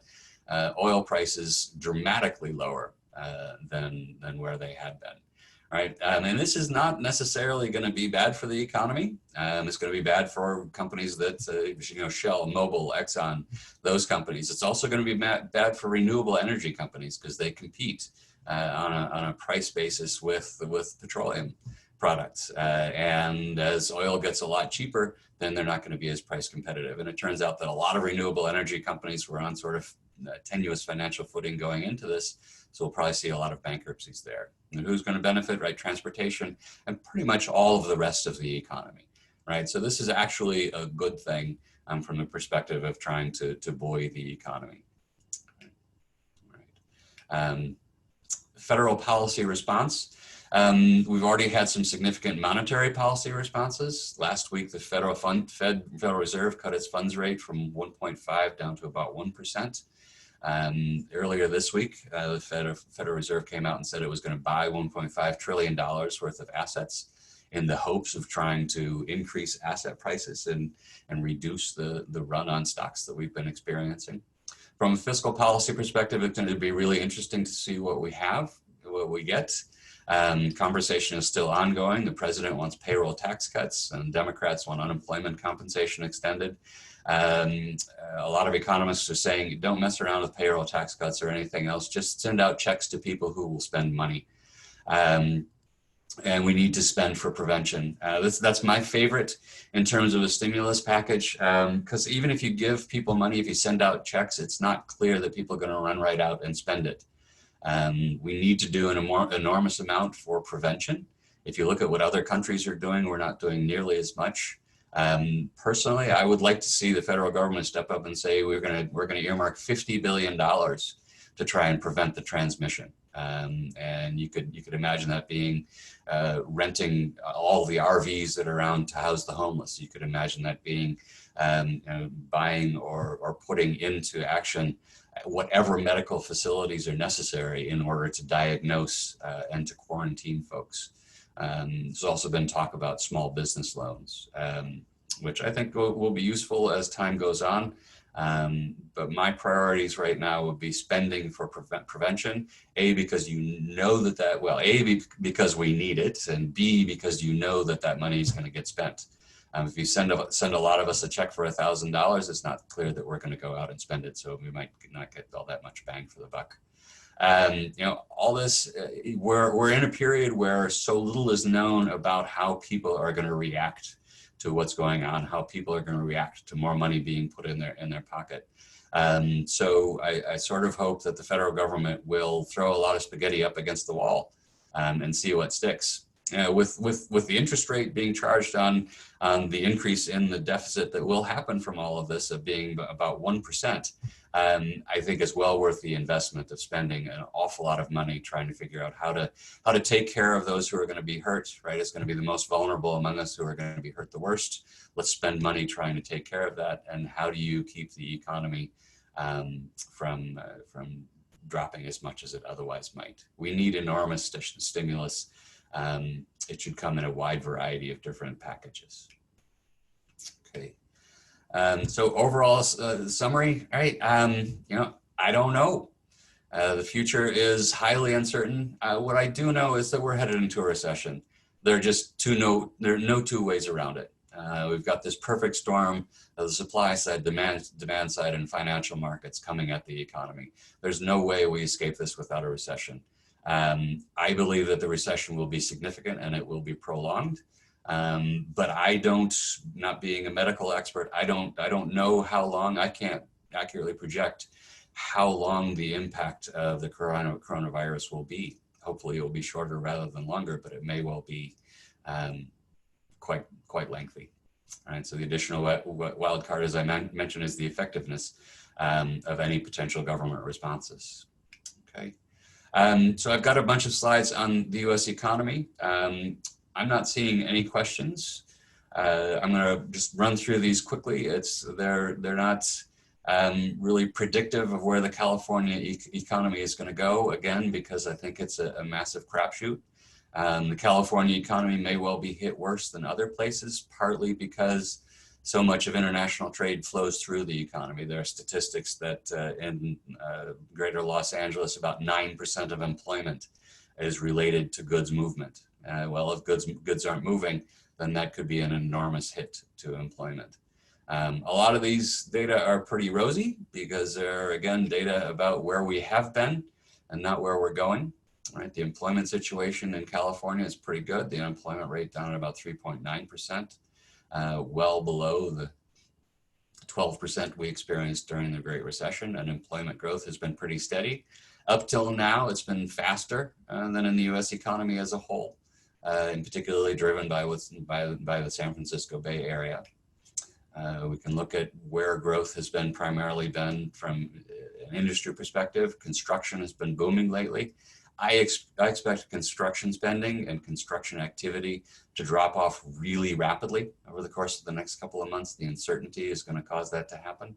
oil prices dramatically lower than where they had been. Right. And this is not necessarily going to be bad for the economy. It's going to be bad for companies that, Shell, Mobil, Exxon, those companies. It's also going to be bad for renewable energy companies because they compete on a price basis with petroleum products. And as oil gets a lot cheaper, then they're not going to be as price competitive. And it turns out that a lot of renewable energy companies were on sort of tenuous financial footing going into this. So we'll probably see a lot of bankruptcies there. And who's going to benefit, right? Transportation and pretty much all of the rest of the economy, right? So this is actually a good thing from the perspective of trying to buoy the economy. Right. Federal policy response. We've already had some significant monetary policy responses. Last week, the Federal Reserve cut its funds rate from 1.5 down to about 1%. Earlier this week, the Federal Reserve came out and said it was going to buy $1.5 trillion worth of assets in the hopes of trying to increase asset prices and reduce the run on stocks that we've been experiencing. From a fiscal policy perspective, it's going to be really interesting to see what we get. Conversation is still ongoing. The president wants payroll tax cuts and Democrats want unemployment compensation extended. A lot of economists are saying, don't mess around with payroll tax cuts or anything else. Just send out checks to people who will spend money. And we need to spend for prevention. That's my favorite in terms of a stimulus package, because even if you give people money, if you send out checks, it's not clear that people are going to run right out and spend it. We need to do an enormous amount for prevention. If you look at what other countries are doing, we're not doing nearly as much. Personally, I would like to see the federal government step up and say we're going to earmark $50 billion to try and prevent the transmission. And you could imagine that being renting all the RVs that are around to house the homeless. You could imagine that being buying or putting into action whatever medical facilities are necessary in order to diagnose and to quarantine folks. There's also been talk about small business loans, which I think will be useful as time goes on. But my priorities right now would be spending for prevention, A, because you know because we need it, and B, because you know that money is going to get spent. If you send a lot of us a check for $1,000, it's not clear that we're going to go out and spend it, so we might not get all that much bang for the buck. All this, we're in a period where so little is known about how people are going to react to what's going on, how people are going to react to more money being put in their pocket. So I sort of hope that the federal government will throw a lot of spaghetti up against the wall and see what sticks. With the interest rate being charged on the increase in the deficit that will happen from all of this of being about 1%, I think it's well worth the investment of spending an awful lot of money trying to figure out how to take care of those who are going to be hurt, right? It's going to be the most vulnerable among us who are going to be hurt the worst. Let's spend money trying to take care of that. And how do you keep the economy from dropping as much as it otherwise might? We need enormous stimulus. It should come in a wide variety of different packages. Okay. So overall summary, all right, I don't know. The future is highly uncertain. What I do know is that we're headed into a recession. There are no two ways around it. We've got this perfect storm of the supply side, demand side, and financial markets coming at the economy. There's no way we escape this without a recession. I believe that the recession will be significant and it will be prolonged. But I don't, not being a medical expert, I don't know how long. I can't accurately project how long the impact of the coronavirus will be. Hopefully it will be shorter rather than longer, but it may well be quite lengthy. All right, so the additional wild card, as I mentioned, is the effectiveness of any potential government responses. Okay, so I've got a bunch of slides on the U.S. economy. I'm not seeing any questions. I'm going to just run through these quickly. They're not really predictive of where the California economy is going to go, again, because I think it's a massive crapshoot. The California economy may well be hit worse than other places, partly because so much of international trade flows through the economy. There are statistics that in greater Los Angeles, about 9% of employment is related to goods movement. Well, if goods aren't moving, then that could be an enormous hit to employment. A lot of these data are pretty rosy because they're, again, data about where we have been and not where we're going. Right, the employment situation in California is pretty good. The unemployment rate down at about 3.9%, well below the 12% we experienced during the Great Recession, and employment growth has been pretty steady. Up till now, it's been faster than in the U.S. economy as a whole, and particularly driven by the San Francisco Bay Area. We can look at where growth has been primarily been from an industry perspective. Construction has been booming lately. I expect construction spending and construction activity to drop off really rapidly over the course of the next couple of months. The uncertainty is going to cause that to happen.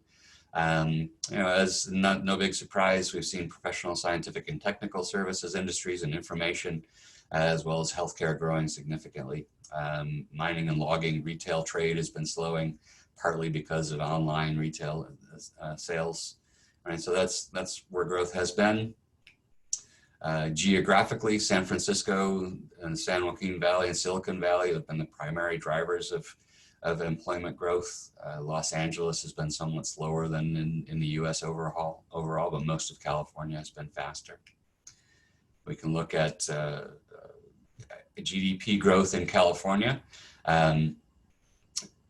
As no big surprise, we've seen professional, scientific, and technical services industries and information, as well as healthcare, growing significantly. Mining and logging, retail trade has been slowing, partly because of online retail sales. All right, so that's where growth has been. Geographically, San Francisco and the San Joaquin Valley and Silicon Valley have been the primary drivers of employment growth. Los Angeles has been somewhat slower than in the U.S. overall, but most of California has been faster. We can look at GDP growth in California.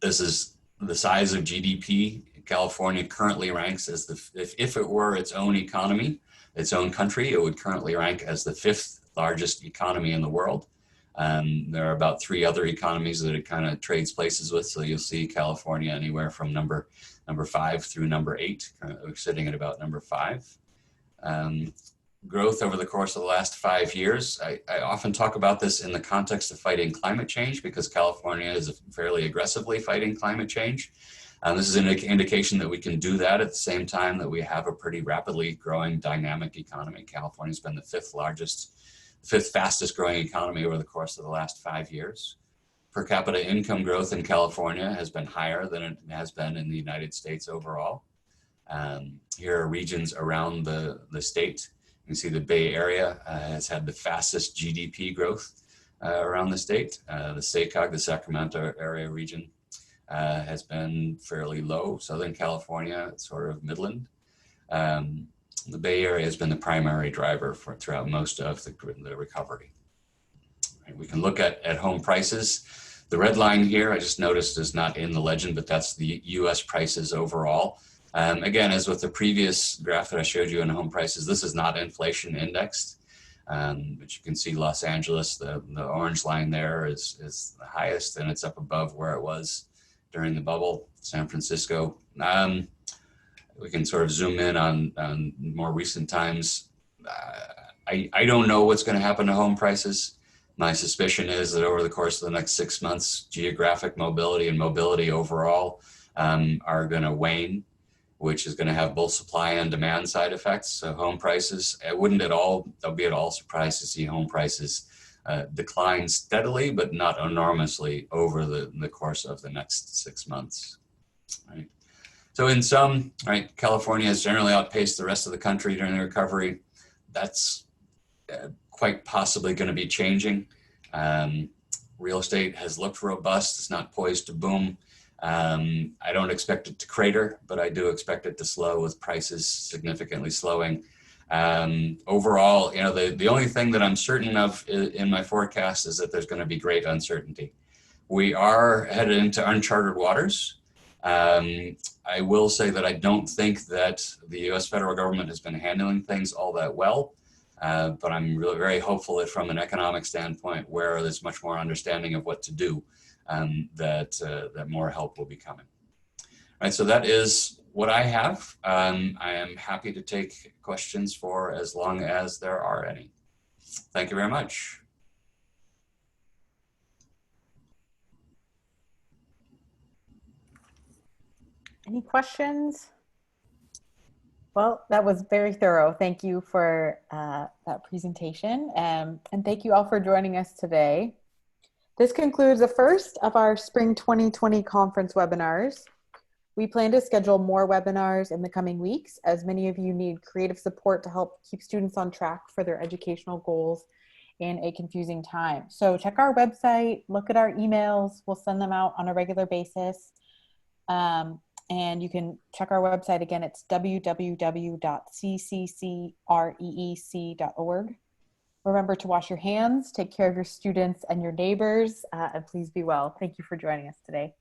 This is the size of GDP. California currently ranks as if it were its own economy, its own country, it would currently rank as the 5th largest economy in the world. There are about 3 other economies that it kind of trades places with. So you'll see California anywhere from number 5 through number 8, sitting at about number 5. Growth over the course of the last 5 years. I often talk about this in the context of fighting climate change because California is fairly aggressively fighting climate change. This is an indication that we can do that at the same time that we have a pretty rapidly growing dynamic economy. California's been the 5th fastest growing economy over the course of the last 5 years. Per capita income growth in California has been higher than it has been in the United States overall. Here are regions around the state. You can see the Bay Area has had the fastest GDP growth around the state. The SACOG, the Sacramento area region, has been fairly low. Southern California, sort of Midland. The Bay Area has been the primary driver throughout most of the recovery. Right, we can look at home prices. The red line here, I just noticed, is not in the legend, but that's the U.S. prices overall. Again, as with the previous graph that I showed you in home prices, this is not inflation indexed. But you can see Los Angeles, the orange line there is the highest, and it's up above where it was during the bubble. San Francisco. We can sort of zoom in on more recent times. I don't know what's going to happen to home prices. My suspicion is that over the course of the next 6 months, geographic mobility and mobility overall are going to wane, which is going to have both supply and demand side effects. So home prices, I'll be at all surprised to see home prices decline steadily, but not enormously over the course of the next 6 months. Right. So in sum, right, California has generally outpaced the rest of the country during the recovery. That's quite possibly going to be changing. Real estate has looked robust. It's not poised to boom. I don't expect it to crater, but I do expect it to slow with prices significantly slowing. Overall, you know, the only thing that I'm certain of in my forecast is that there's going to be great uncertainty. We are headed into uncharted waters. I will say that I don't think that the US federal government has been handling things all that well. But I'm really very hopeful that from an economic standpoint, where there's much more understanding of what to do, that more help will be coming. All right, so that is what I have. I am happy to take questions for as long as there are any. Thank you very much. Any questions? Well, that was very thorough. Thank you for that presentation. And thank you all for joining us today. This concludes the first of our Spring 2020 conference webinars. We plan to schedule more webinars in the coming weeks, as many of you need creative support to help keep students on track for their educational goals in a confusing time. So check our website, look at our emails. We'll send them out on a regular basis. And you can check our website again. It's www.cccreec.org. Remember to wash your hands, take care of your students and your neighbors, and please be well. Thank you for joining us today.